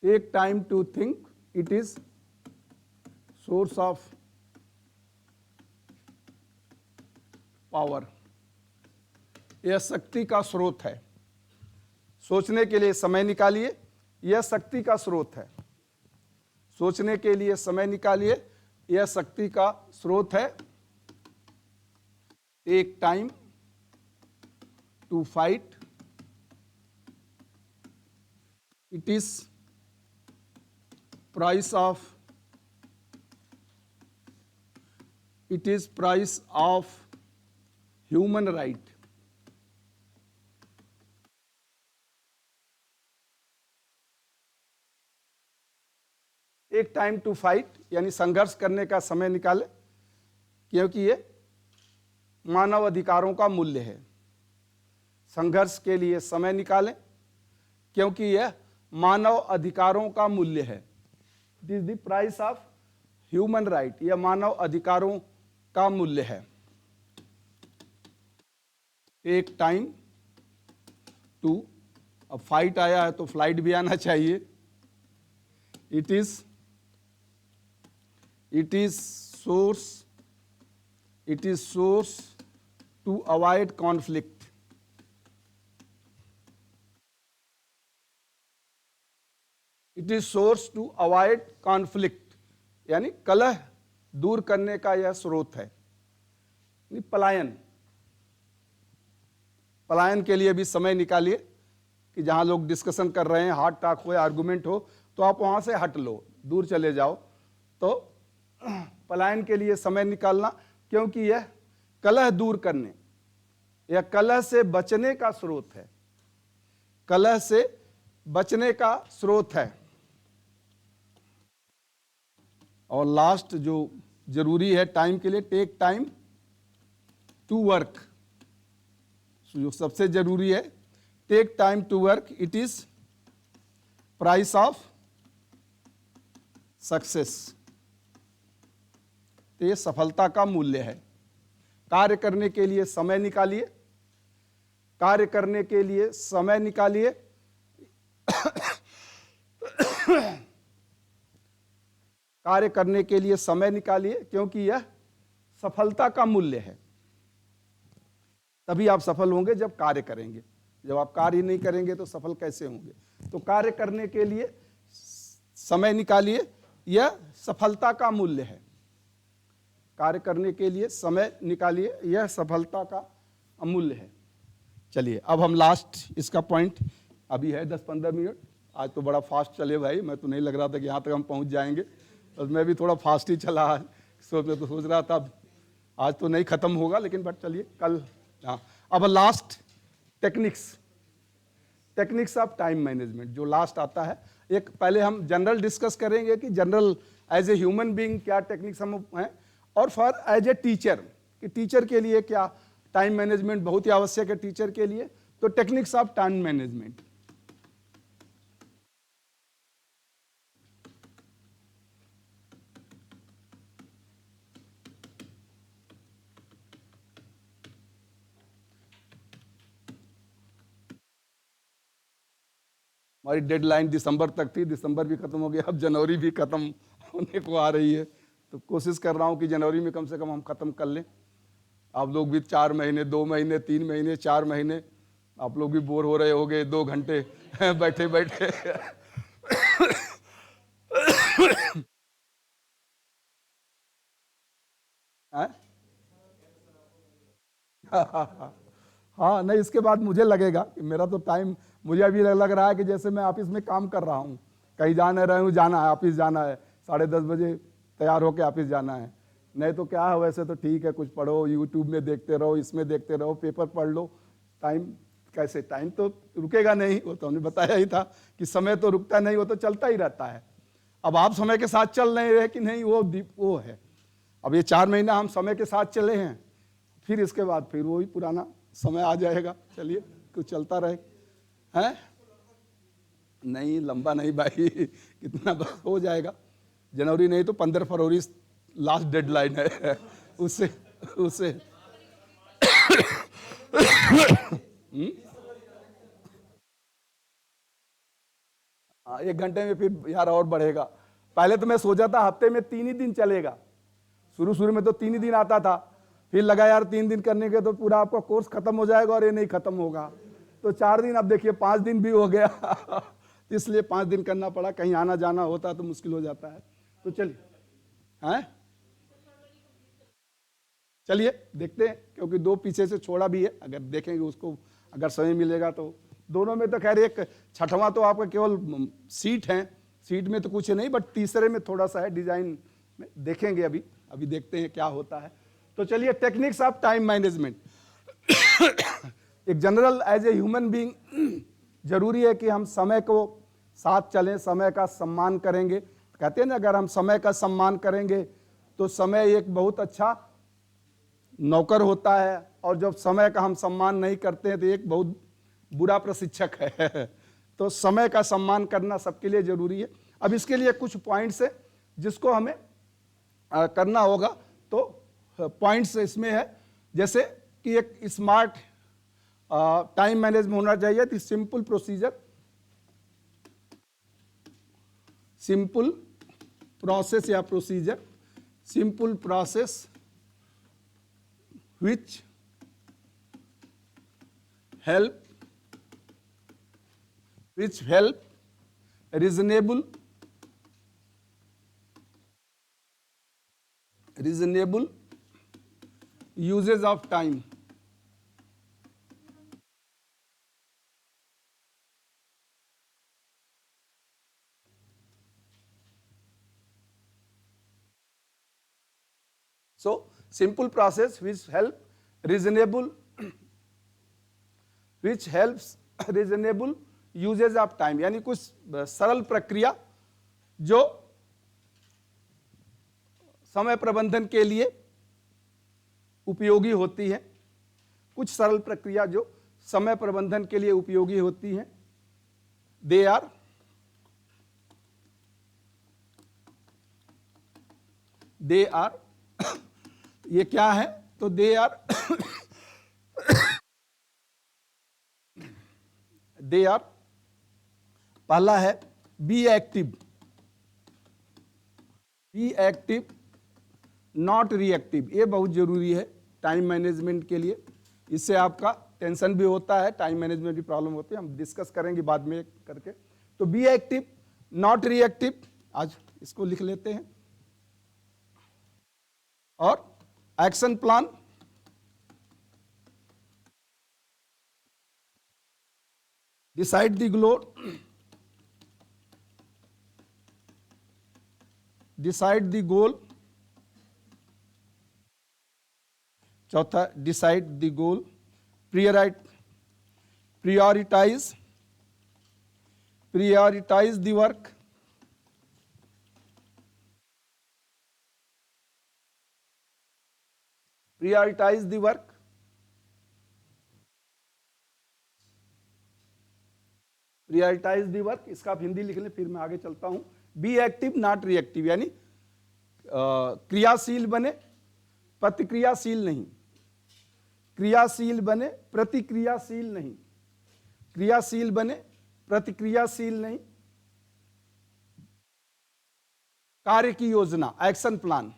take time to think, it is source of power. यह शक्ति का स्रोत है. सोचने के लिए समय निकालिए, यह शक्ति का स्रोत है. सोचने के लिए समय निकालिए, यह शक्ति का स्रोत है. Take time to fight, it is price of human right. एक टाइम टू फाइट, यानी संघर्ष करने का समय निकाले, क्योंकि ये मानव अधिकारों का मूल्य है. संघर्ष के लिए समय निकालें, क्योंकि यह मानव अधिकारों का मूल्य है. It is the price of human right, यह मानव अधिकारों का मूल्य है. टेक टाइम टू, अब फाइट आया है तो फ्लाइट भी आना चाहिए. It is source to avoid conflict. It is source to avoid conflict, यानी कलह दूर करने का यह स्रोत है. पलायन के लिए भी समय निकालिए, कि जहां लोग डिस्कशन कर रहे हैं, हार्ड टॉक हो या आर्गुमेंट हो, तो आप वहां से हट लो, दूर चले जाओ. तो पलायन के लिए समय निकालना, क्योंकि यह कलह दूर करने, यह कलह से बचने का स्रोत है. कलह से बचने का स्रोत है. और लास्ट जो जरूरी है टाइम के लिए, टेक टाइम टू वर्क. जो सबसे जरूरी है, take time to work, it is price of success. तो ये सफलता का मूल्य है. कार्य करने के लिए समय निकालिए, कार्य करने के लिए समय निकालिए. कार्य करने के लिए समय निकालिए, क्योंकि यह सफलता का मूल्य है. तभी आप सफल होंगे जब कार्य करेंगे. जब आप कार्य नहीं करेंगे तो सफल कैसे होंगे? तो कार्य करने के लिए समय निकालिए, यह सफलता का मूल्य है. कार्य करने के लिए समय निकालिए, यह सफलता का अमूल्य है. चलिए अब हम लास्ट इसका पॉइंट, अभी है 10-15 मिनट, आज तो बड़ा फास्ट चले भाई, मैं तो नहीं लग रहा था कि यहाँ तक हम पहुँच जाएंगे, बस मैं भी थोड़ा फास्ट ही चला आज। मैं तो सोच रहा था आज तो नहीं ख़त्म होगा, लेकिन बट चलिए कल। हाँ, अब last techniques of time management जो लास्ट आता है। एक पहले हम जनरल डिस्कस करेंगे कि general as a human being क्या टेक्निक्स हम हैं, और फॉर एज ए टीचर कि टीचर के लिए क्या टाइम मैनेजमेंट बहुत ही आवश्यक है टीचर के लिए। तो टेक्निक्स ऑफ टाइम मैनेजमेंट। हमारी डेडलाइन दिसंबर तक थी, दिसंबर भी खत्म हो गया, अब जनवरी भी खत्म होने को आ रही है, तो कोशिश कर रहा हूं कि जनवरी में कम से कम हम खत्म कर लें। आप लोग भी 4 महीने, 2 महीने, 3 महीने, 4 महीने आप लोग भी बोर हो रहे होगे 2 घंटे बैठे बैठे। हाँ नहीं, इसके बाद मुझे लगेगा कि मेरा तो टाइम, मुझे अभी लग रहा है कि जैसे मैं ऑफिस में काम कर रहा हूँ, कहीं जा नहीं रहा हूँ, जाना है ऑफिस जाना है, 10:30 बजे तैयार होकर ऑफिस जाना है। नहीं तो क्या है, वैसे तो ठीक है, कुछ पढ़ो, यूट्यूब में देखते रहो, इसमें देखते रहो, पेपर पढ़ लो। टाइम कैसे, टाइम तो रुकेगा नहीं, वो तो हमने बताया ही था कि समय तो रुकता नहीं, वो तो चलता ही रहता है। अब आप समय के साथ चल नहीं रहे कि नहीं, वो है। अब ये 4 महीना हम समय के साथ चले हैं, फिर इसके बाद फिर वही पुराना समय आ जाएगा। चलिए कुछ चलता रहे हैं, नहीं लंबा नहीं भाई, कितना बस हो जाएगा। जनवरी नहीं तो 15 फरवरी लास्ट डेडलाइन है, उससे हाँ, 1 घंटे में फिर यार और बढ़ेगा। पहले तो मैं सोचा था हफ्ते में 3 ही दिन चलेगा, शुरू में तो 3 ही दिन आता था, फिर लगा यार 3 दिन करने के तो पूरा आपका कोर्स खत्म हो जाएगा और ये नहीं खत्म होगा, तो 4 दिन, अब देखिए 5 दिन भी हो गया। इसलिए 5 दिन करना पड़ा, कहीं आना जाना होता तो मुश्किल हो जाता है। तो चलिए हैं, चलिए देखते हैं, क्योंकि 2 पीछे से छोड़ा भी है, अगर देखेंगे उसको, अगर समय मिलेगा तो। दोनों में तो खैर एक छठवां तो आपका केवल सीट है, सीट में तो कुछ नहीं, बट तीसरे में थोड़ा सा है, डिजाइन में देखेंगे, अभी देखते हैं क्या होता है। तो चलिए, टेक्निक्स ऑफ टाइम मैनेजमेंट। एक general as a human being जरूरी है कि हम समय को साथ चलें, समय का सम्मान करेंगे। कहते हैं ना, अगर हम समय का सम्मान करेंगे तो समय एक बहुत अच्छा नौकर होता है, और जब समय का हम सम्मान नहीं करते हैं तो एक बहुत बुरा प्रशिक्षक है। तो समय का सम्मान करना सबके लिए जरूरी है। अब इसके लिए कुछ पॉइंट्स है जिसको हमें करना होगा। तो पॉइंट्स इसमें है, जैसे कि एक स्मार्ट टाइम मैनेजमेंट होना चाहिए। तो सिंपल प्रोसेस या procedure, simple process which help reasonable uses of time. So simple process which helps reasonable uses of time, यानी कुछ सरल प्रक्रिया जो समय प्रबंधन के लिए उपयोगी होती है। कुछ सरल प्रक्रिया जो समय प्रबंधन के लिए उपयोगी होती हैं, दे आर ये क्या है, तो दे आर पहला है बी एक्टिव नॉट रिएक्टिव। ये बहुत जरूरी है टाइम मैनेजमेंट के लिए, इससे आपका टेंशन भी होता है, टाइम मैनेजमेंट की प्रॉब्लम होती है, हम डिस्कस करेंगे बाद में करके। तो बी एक्टिव नॉट रिएक्टिव, आज इसको लिख लेते हैं। और action plan, decide the goal, decide the goal, चौथा decide the goal, prioritize the work, prioritize the work, prioritize the work, इसका आप हिंदी लिख लें फिर मैं आगे चलता हूं। बी एक्टिव नॉट रिएक्टिव, यानी क्रियाशील बने प्रतिक्रियाशील नहीं, क्रियाशील बने प्रतिक्रियाशील नहीं, क्रियाशील बने प्रतिक्रियाशील नहीं। कार्य की योजना एक्शन प्लान,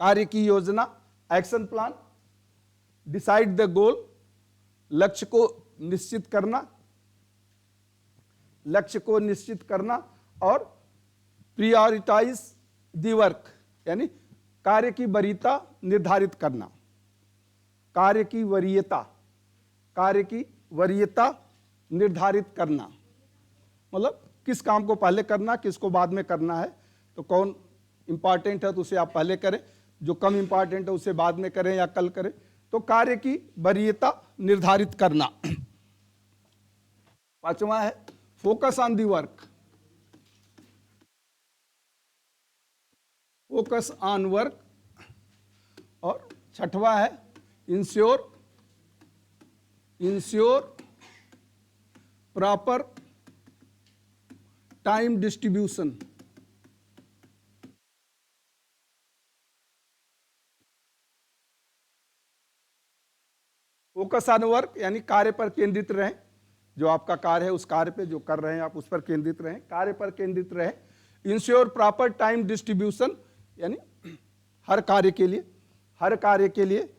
कार्य की योजना एक्शन प्लान। डिसाइड द गोल, लक्ष्य को निश्चित करना, लक्ष्य को निश्चित करना। और प्रियोरिटाइज द वर्क, यानी कार्य की वरीयता निर्धारित करना, कार्य की वरीयता, कार्य की वरीयता निर्धारित करना, मतलब किस काम को पहले करना, किसको बाद में करना है। तो कौन इंपॉर्टेंट है तो उसे आप पहले करें, जो कम इंपॉर्टेंट है उसे बाद में करें या कल करें। तो कार्य की वरीयता निर्धारित करना। पांचवा है focus on the work, focus on work. और छठवा है ensure proper time distribution, focus on work यानी कार्य पर केंद्रित रहें, जो आपका कार्य है उस कार्य पे जो कर रहे हैं आप उस पर केंद्रित रहें, कार्य पर केंद्रित रहें। इंश्योर प्रॉपर टाइम डिस्ट्रीब्यूशन यानी हर कार्य के लिए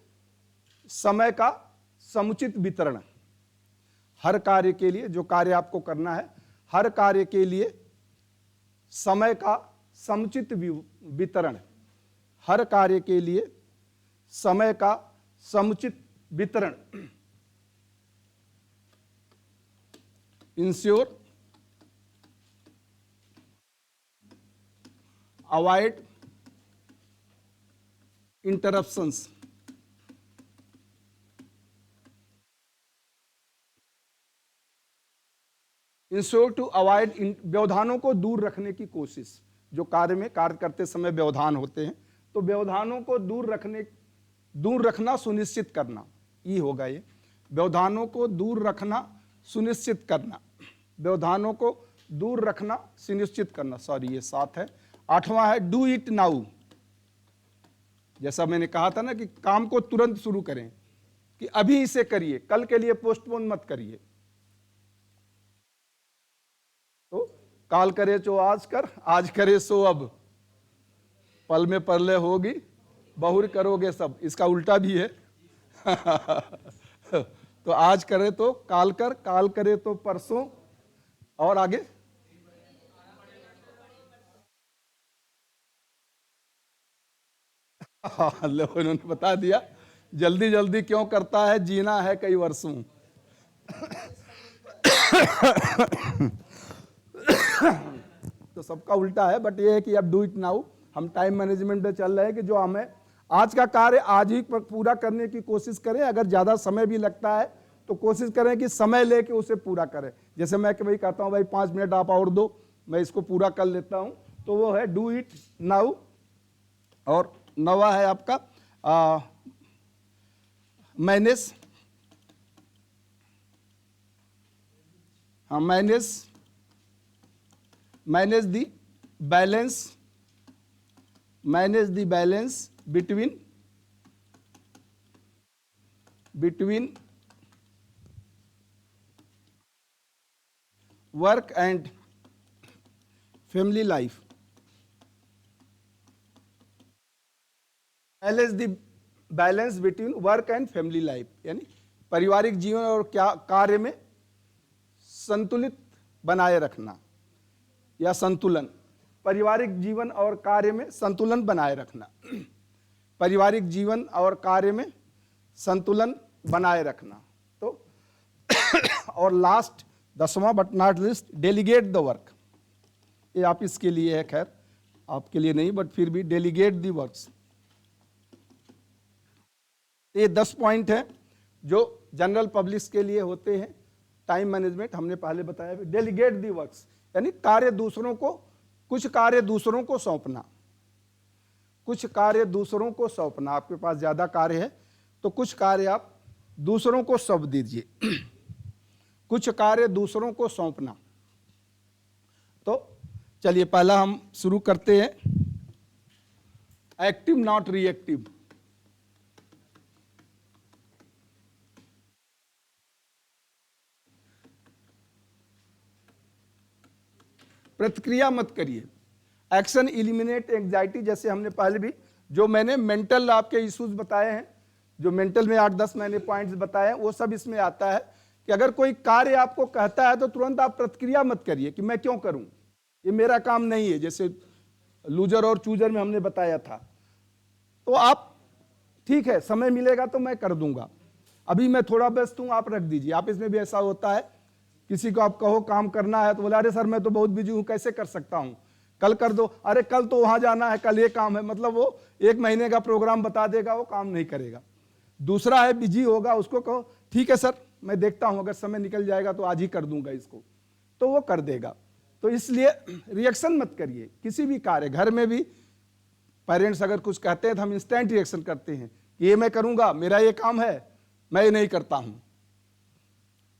समय का समुचित वितरण, हर कार्य के लिए जो कार्य आपको करना है हर कार्य के लिए समय का समुचित वितरण, हर कार्य के लिए समय का समुचित वितरण। Ensure avoid interruptions, ensure to avoid, व्यवधानों को दूर रखने की कोशिश। जो कार्य करते समय व्यवधान होते हैं तो व्यवधानों को दूर रखना सुनिश्चित करना, ये होगा ये, व्यवधानों को दूर रखना सुनिश्चित करना, व्यवधानों को दूर रखना सुनिश्चित करना। सॉरी ये 7 है। 8वां है डू इट नाउ, जैसा मैंने कहा था ना कि काम को तुरंत शुरू करें, कि अभी इसे करिए, कल के लिए पोस्टपोन मत करिए। तो काल करे सो आज कर, आज करे सो अब, पल में परले होगी बहुर करोगे सब, इसका उल्टा भी है। तो आज करे तो काल कर, काल करे तो परसों, और आगे उन्होंने बता दिया, जल्दी जल्दी क्यों करता है, जीना है कई वर्षों। तो सबका उल्टा है, बट ये है कि अब डू इट नाउ, हम टाइम मैनेजमेंट में चल रहे हैं कि जो हमें आज का कार्य आज ही पूरा करने की कोशिश करें। अगर ज़्यादा समय भी लगता है तो कोशिश करें कि समय लेके उसे पूरा करें। जैसे मैं कि भाई कहता हूँ भाई 5 मिनट आप और दो, मैं इसको पूरा कर लेता हूँ, तो वो है डू इट नाउ। और 9वां है आपका मैनेज, हाँ manage the balance between work and family life, balance between work and family life, यानी पारिवारिक जीवन और कार्य में संतुलित बनाए रखना या संतुलन, पारिवारिक जीवन और कार्य में संतुलन बनाए रखना, पारिवारिक जीवन और कार्य में संतुलन बनाए रखना। तो और लास्ट 10वां but not least, delegate the work, ये आप इसके लिए है। खैर आपके लिए नहीं, बट फिर भी डेलीगेट दी वर्क्स। ये 10 पॉइंट है जो जनरल पब्लिक के लिए होते हैं। टाइम मैनेजमेंट हमने पहले बताया। डेलीगेट दी वर्क्स यानी कार्य दूसरों को, कुछ कार्य दूसरों को सौंपना, कुछ कार्य दूसरों को सौंपना। आपके पास ज्यादा कार्य है तो कुछ कार्य आप दूसरों को सौंप दीजिए। कुछ कार्य दूसरों को सौंपना। तो चलिए पहला हम शुरू करते हैं, एक्टिव नॉट रिएक्टिव। प्रतिक्रिया मत करिए। एक्शन इलिमिनेट एंग्जाइटी, जैसे हमने पहले भी जो मैंने मेंटल आपके इश्यूज बताए हैं, जो मेंटल में 8-10 मैंने पॉइंट्स बताए हैं, वो सब इसमें आता है कि अगर कोई कार्य आपको कहता है तो तुरंत आप प्रतिक्रिया मत करिए कि मैं क्यों करूं, ये मेरा काम नहीं है। जैसे लूजर और चूजर में हमने बताया था। तो आप ठीक है, समय मिलेगा तो मैं कर दूंगा, अभी मैं थोड़ा व्यस्त हूं, आप रख दीजिए। आप इसमें भी ऐसा होता है, किसी को आप कहो काम करना है तो बोला अरे सर मैं तो बहुत बिजी हूं, कैसे कर सकता हूं, कल कर दो। अरे कल तो वहां जाना है, कल ये काम है। मतलब वो 1 महीने का प्रोग्राम बता देगा, वो काम नहीं करेगा। दूसरा है बिजी होगा, उसको कहो ठीक है सर मैं देखता हूं, अगर समय निकल जाएगा तो आज ही कर दूंगा इसको, तो वो कर देगा। तो इसलिए रिएक्शन मत करिए किसी भी कार्य। घर में भी पेरेंट्स अगर कुछ कहते हैं तो हम इंस्टेंट रिएक्शन करते हैं, ये मैं करूंगा, मेरा ये काम है, मैं ये नहीं करता हूं।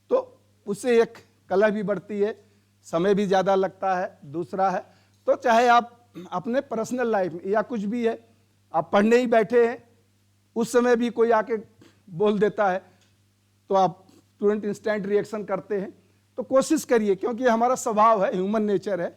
तो उससे एक कलह भी बढ़ती है, समय भी ज्यादा लगता है। दूसरा है तो चाहे आप अपने पर्सनल लाइफ में या कुछ भी है, आप पढ़ने ही बैठे हैं, उस समय भी कोई आके बोल देता है तो आप तुरंत इंस्टेंट रिएक्शन करते हैं। तो कोशिश करिए, क्योंकि हमारा स्वभाव है, ह्यूमन नेचर है।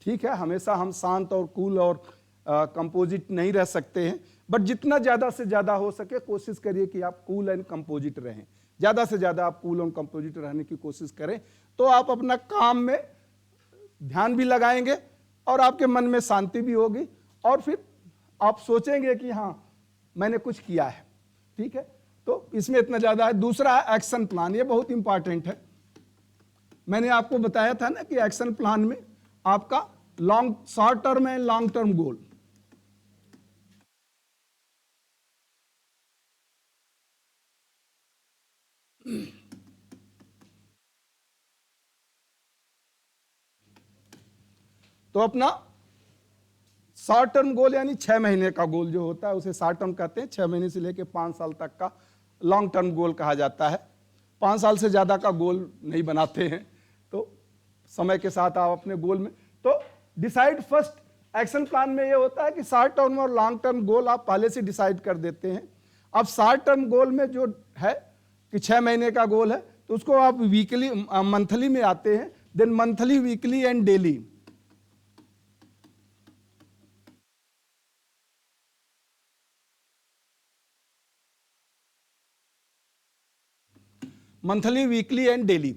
ठीक है, हमेशा हम शांत और कूल और कंपोजिट नहीं रह सकते हैं, बट जितना ज्यादा से ज्यादा हो सके कोशिश करिए कि आप कूल एंड कंपोजिट रहें। ज्यादा से ज्यादा आप कूल और कंपोजिट रहने की कोशिश करें, तो आप अपना काम में ध्यान भी लगाएंगे और आपके मन में शांति भी होगी, और फिर आप सोचेंगे कि हाँ मैंने कुछ किया है। ठीक है, तो इसमें इतना ज्यादा है। दूसरा है एक्शन प्लान, ये बहुत इंपॉर्टेंट है। मैंने आपको बताया था ना कि एक्शन प्लान में आपका short term and long term goal. तो अपना शॉर्ट टर्म गोल यानी 6 महीने का गोल जो होता है उसे शॉर्ट टर्म कहते हैं। 6 महीने से लेकर 5 साल तक का लॉन्ग टर्म गोल कहा जाता है। 5 साल से ज्यादा का गोल नहीं बनाते हैं, तो समय के साथ आप अपने गोल में तो डिसाइड फर्स्ट। एक्शन प्लान में ये होता है कि शॉर्ट टर्म और लॉन्ग टर्म गोल आप पहले से डिसाइड कर देते हैं। अब शॉर्ट टर्म गोल में जो है कि 6 महीने का गोल है, तो उसको आप वीकली मंथली में आते हैं, then monthly, weekly and daily. Monthly, weekly and daily,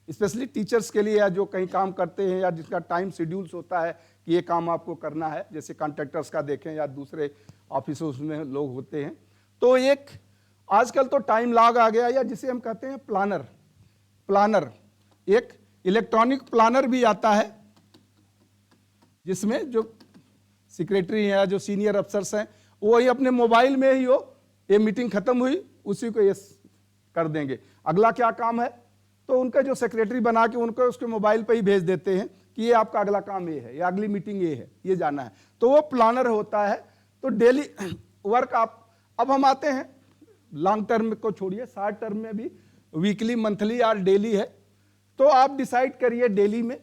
specially teachers के लिए या जो कहीं काम करते हैं या जिसका टाइम शेड्यूल्स होता है कि ये काम आपको करना है, जैसे कॉन्ट्रैक्टर्स का देखें या दूसरे ऑफिसों में लोग होते हैं। तो एक आजकल तो टाइम लॉग आ गया, या जिसे हम कहते हैं प्लानर। एक इलेक्ट्रॉनिक प्लानर भी आता है, जिसमें जो सेक्रेटरी हैं या जो सीनियर अफसर्स हैं वो ही अपने मोबाइल में ही हो, ये मीटिंग खत्म हुई उसी को ये कर देंगे, अगला क्या काम है, तो उनका जो सेक्रेटरी बना के उनको उसके मोबाइल पे ही भेज देते हैं कि ये आपका अगला काम ये है, या अगली मीटिंग ये है, ये जाना है। तो वो प्लानर होता है। तो डेली वर्क आप, अब हम आते हैं लॉन्ग टर्म को छोड़िए, शॉर्ट टर्म में भी वीकली, मंथली और डेली है। तो आप डिसाइड करिए डेली में,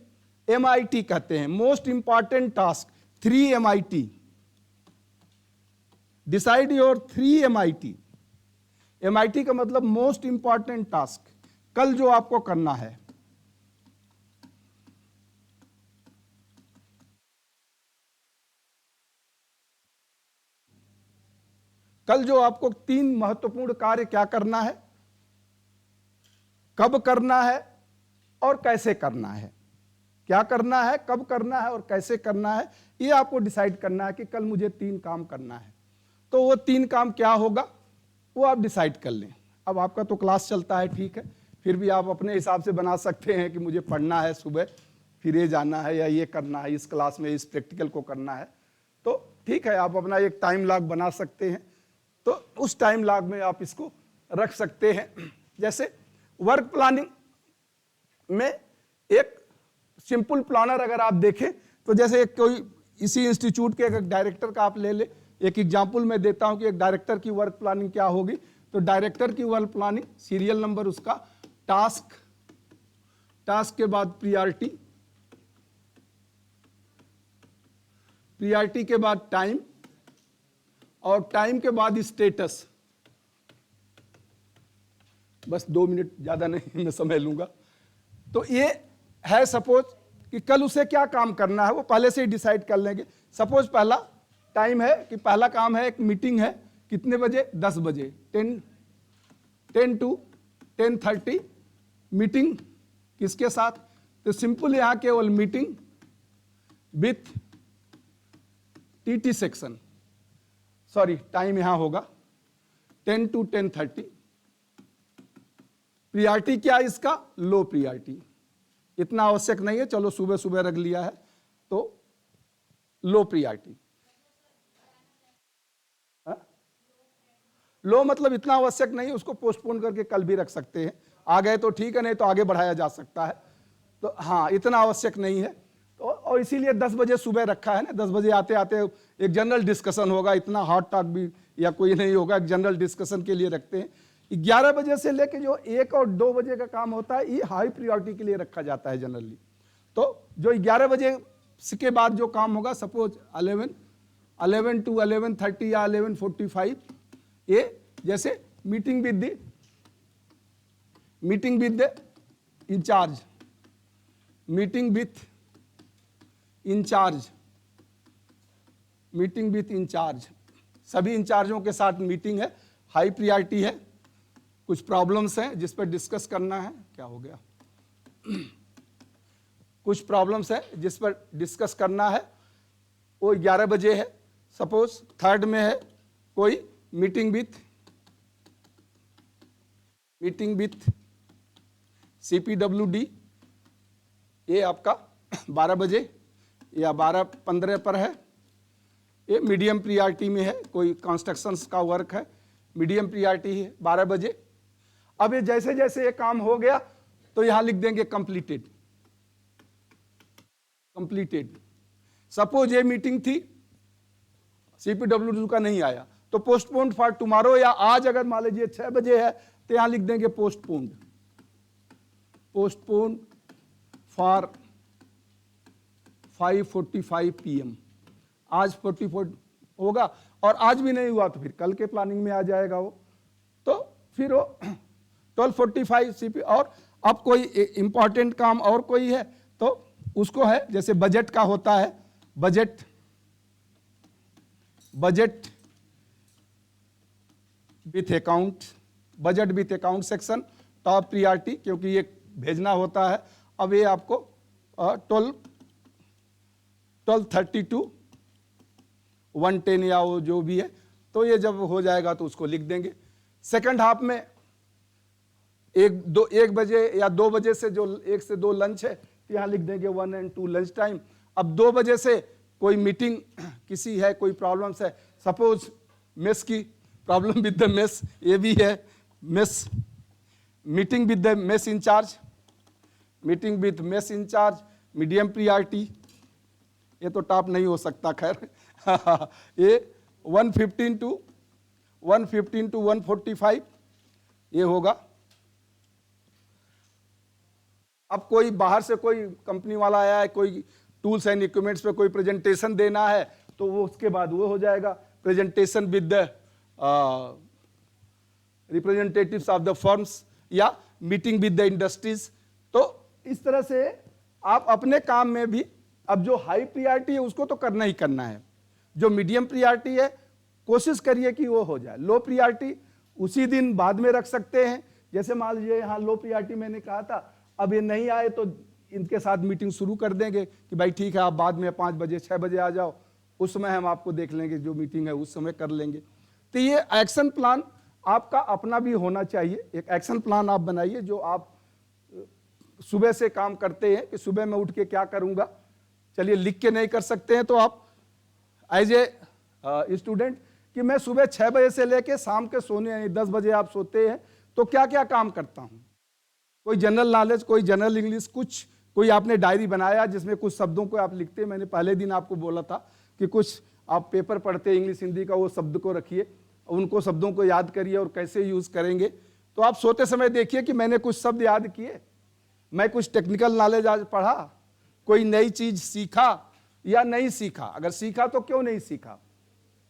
MIT कहते हैं, most important task, 3 MIT। Decide your 3 MIT। MIT का मतलब मोस्ट इंपॉर्टेंट टास्क, कल जो आपको करना है। कल जो आपको 3 महत्वपूर्ण कार्य क्या करना है, कब करना है और कैसे करना है। क्या करना है, कब करना है और कैसे करना है, ये आपको डिसाइड करना है कि कल मुझे 3 काम करना है। तो वो 3 काम क्या होगा वो आप डिसाइड कर लें। अब आपका तो क्लास चलता है, ठीक है, फिर भी आप अपने हिसाब से बना सकते हैं कि मुझे पढ़ना है सुबह, फिर ये जाना है या ये करना है, इस क्लास में इस प्रैक्टिकल को करना है, तो ठीक है, आप अपना एक टाइम लॉग बना सकते हैं। तो उस टाइम लॉग में आप इसको रख सकते हैं। जैसे वर्क प्लानिंग में एक सिंपल प्लानर अगर आप देखें तो जैसे एक कोई इसी इंस्टीट्यूट के एक डायरेक्टर का आप ले ले, एक एग्जाम्पल मैं देता हूं कि एक डायरेक्टर की वर्क प्लानिंग क्या होगी। तो डायरेक्टर की वर्क प्लानिंग, सीरियल नंबर उसका, टास्क, टास्क के बाद प्रियॉरिटी, प्रियॉरिटी के बाद टाइम, और टाइम के बाद स्टेटस। बस 2 मिनट, ज्यादा नहीं, मैं समझ लूंगा। तो ये है, सपोज कि कल उसे क्या काम करना है वो पहले से ही डिसाइड कर लेंगे। सपोज पहला टाइम है कि पहला काम है, एक मीटिंग है, कितने बजे, 10 बजे, 10 to 10:30 मीटिंग, किसके साथ, तो सिंपल यहां केवल meeting with TT section, sorry time यहां होगा 10 to 10:30। प्रियॉरिटी क्या है इसका, लो प्रियॉरिटी, इतना आवश्यक नहीं है, चलो सुबह सुबह रख लिया है तो लो प्रियॉरिटी। लो मतलब इतना आवश्यक नहीं है, उसको पोस्टपोन करके कल भी रख सकते हैं, आ गए तो ठीक है, नहीं तो आगे बढ़ाया जा सकता है। तो हाँ, इतना आवश्यक नहीं है। तो और इसीलिए 10 बजे सुबह रखा है ना, 10 बजे आते आते एक जनरल डिस्कशन होगा, इतना हॉट टॉक भी या कोई नहीं होगा, एक जनरल डिस्कशन के लिए रखते हैं। 11 बजे से लेके जो 1 और 2 बजे का काम होता है, ये हाई प्रायोरिटी के लिए रखा जाता है जनरली। तो जो 11 बजे के बाद जो काम होगा, सपोज 11 to 11:30 या 11:45, ये जैसे meeting with the incharge, meeting with incharge, meeting with incharge, सभी इंचार्जों के साथ मीटिंग है, हाई प्रायोरिटी है। कुछ प्रॉब्लम्स हैं जिस पर डिस्कस करना है, क्या हो गया, कुछ प्रॉब्लम्स है जिस पर डिस्कस करना है, वो 11 बजे है। सपोज 3rd में है कोई मीटिंग विथ CPWD, ये आपका 12 बजे या 12:15 पर है। ये मीडियम प्रियॉरिटी में है, कोई कंस्ट्रक्शंस का वर्क है, मीडियम प्रियॉरिटी है, 12 बजे। अब ये जैसे जैसे ये काम हो गया तो यहां लिख देंगे कंप्लीटेड। सपोज ये मीटिंग थी, CPWD का नहीं आया तो पोस्टपोन्ड फॉर टुमारो, या आज अगर मान लीजिए 6 बजे है तो यहां लिख देंगे पोस्टपोन्ड फॉर 5:45 PM। आज 44 होगा, और आज भी नहीं हुआ तो फिर कल के प्लानिंग में आ जाएगा वो। तो फिर वो 12:45 CP। और अब कोई इंपॉर्टेंट काम और कोई है तो उसको है, जैसे बजट का होता है, budget with account section, top priority, क्योंकि ये भेजना होता है। अब ये आपको 12:30 to 1:10 या वो जो भी है, तो ये जब हो जाएगा तो उसको लिख देंगे। सेकंड हाफ में 1 बजे या 2 बजे से जो 1 से 2 लंच है, तो यहाँ लिख देंगे 1 and 2 लंच टाइम। अब 2 बजे से कोई मीटिंग किसी है, कोई प्रॉब्लम्स है, सपोज मेस की प्रॉब्लम विद द मेस, ये भी है mess, meeting with the mess incharge, medium priority, ये तो टॉप नहीं हो सकता खैर। ये 1:15 to 1:45 ये होगा। अब कोई बाहर से कोई कंपनी वाला आया है, कोई टूल्स एंड इक्विपमेंट्स पे कोई प्रेजेंटेशन देना है, तो वो उसके बाद वो हो जाएगा presentation with the representatives of the firms या मीटिंग विद द इंडस्ट्रीज। तो इस तरह से आप अपने काम में भी, अब जो हाई प्रायोरिटी है उसको तो करना ही करना है, जो मीडियम प्रायोरिटी है कोशिश करिए कि वो हो जाए, लो प्रायोरिटी उसी दिन बाद में रख सकते हैं। जैसे मान लीजिए यहाँ लो प्रायोरिटी मैंने कहा था, अब ये नहीं आए तो इनके साथ मीटिंग शुरू कर देंगे कि भाई ठीक है, आप बाद में 5 बजे 6 बजे आ जाओ, उस समय हम आपको देख लेंगे, जो मीटिंग है उस समय कर लेंगे। तो ये एक्शन प्लान आपका अपना भी होना चाहिए, एक एक्शन प्लान आप बनाइए जो आप सुबह से काम करते हैं कि सुबह मैं उठ के क्या करूंगा। चलिए, लिख के नहीं कर सकते हैं तो आप एज ए स्टूडेंट कि मैं सुबह 6 बजे से लेके शाम के सोने यानी 10 बजे आप सोते हैं तो क्या क्या काम करता हूं। कोई जनरल नॉलेज, कोई जनरल इंग्लिश, कुछ कोई आपने डायरी बनाया जिसमें कुछ शब्दों को आप लिखते हैं। मैंने पहले दिन आपको बोला था कि कुछ आप पेपर पढ़ते इंग्लिश हिंदी का, वो शब्द को रखिए, उनको शब्दों को याद करिए और कैसे यूज करेंगे। तो आप सोते समय देखिए कि मैंने कुछ शब्द याद किए, मैं कुछ टेक्निकल नॉलेज आज पढ़ा, कोई नई चीज सीखा या नहीं सीखा। अगर सीखा तो क्यों नहीं सीखा,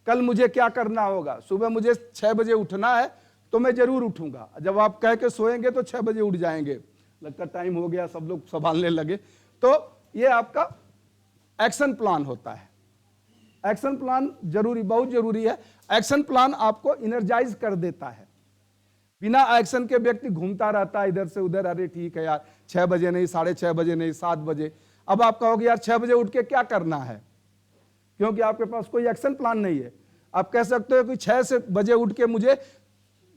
कल मुझे क्या करना होगा। सुबह मुझे 6 बजे उठना है तो मैं जरूर उठूंगा। जब आप कह के सोएंगे तो 6 बजे उठ जाएंगे, लगता टाइम हो गया, सब लोग संभालने लगे। तो ये आपका एक्शन प्लान होता है। एक्शन प्लान जरूरी, बहुत जरूरी है। एक्शन प्लान आपको इनर्जाइज कर देता है। बिना एक्शन के व्यक्ति घूमता रहता है इधर से उधर, अरे ठीक है यार 6 बजे नहीं, 6:30 बजे नहीं, 7 बजे। अब आप कहोगे यार 6 बजे उठ के क्या करना है, क्योंकि आपके पास कोई एक्शन प्लान नहीं है। आप कह सकते हो कि 6 बजे उठ के मुझे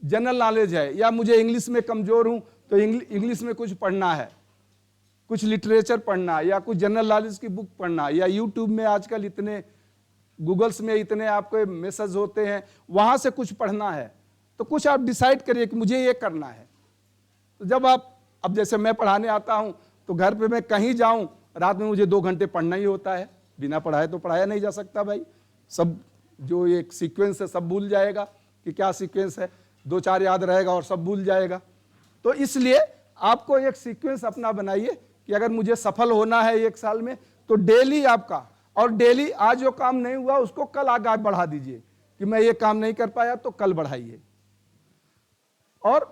जनरल नॉलेज है या मुझे इंग्लिश में कमजोर हूं तो इंग्लिश में कुछ पढ़ना है, कुछ लिटरेचर पढ़ना या कुछ जनरल नॉलेज की बुक पढ़ना, या यूट्यूब में आजकल इतने, गूगल्स में इतने आपके मैसेज होते हैं, वहां से कुछ पढ़ना है। तो कुछ आप डिसाइड करिए कि मुझे ये करना है। तो जब आप, अब जैसे मैं पढ़ाने आता हूं तो घर पे मैं कहीं जाऊं, रात में मुझे 2 घंटे पढ़ना ही होता है। बिना पढ़ाए तो पढ़ाया नहीं जा सकता भाई। सब जो एक सीक्वेंस है सब भूल जाएगा कि क्या सीक्वेंस है, 2-4 याद रहेगा और सब भूल जाएगा। तो इसलिए आपको एक सीक्वेंस अपना बनाइए कि अगर मुझे सफल होना है 1 साल में तो डेली आपका, और डेली आज जो काम नहीं हुआ उसको कल आगे बढ़ा दीजिए कि मैं ये काम नहीं कर पाया तो कल बढ़ाइए। और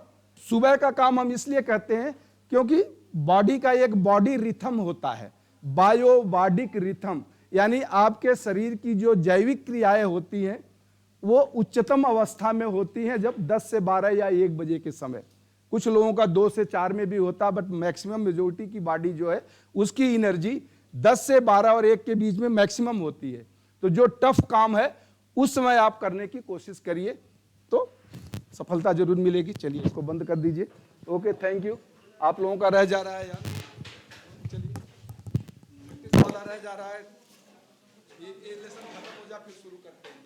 सुबह का काम हम इसलिए कहते हैं क्योंकि बॉडी का एक बॉडी रिथम होता है, बायोबॉडिक रिथम, यानी आपके शरीर की जो जैविक क्रियाएं होती हैं वो उच्चतम अवस्था में होती हैं जब 10 से 12 या 1 बजे के समय। कुछ लोगों का 2 से 4 में भी होता, बट मैक्सिमम मेजोरिटी की बॉडी जो है उसकी एनर्जी 10 से 12 और 1 के बीच में मैक्सिमम होती है। तो जो टफ काम है उस समय आप करने की कोशिश करिए तो सफलता जरूर मिलेगी। चलिए इसको बंद कर दीजिए। Okay, thank you. आप लोगों का रह जा रहा है यार, चलिए रह जा रहा है, ये लेसन खत्म हो जा फिर शुरू करते हैं।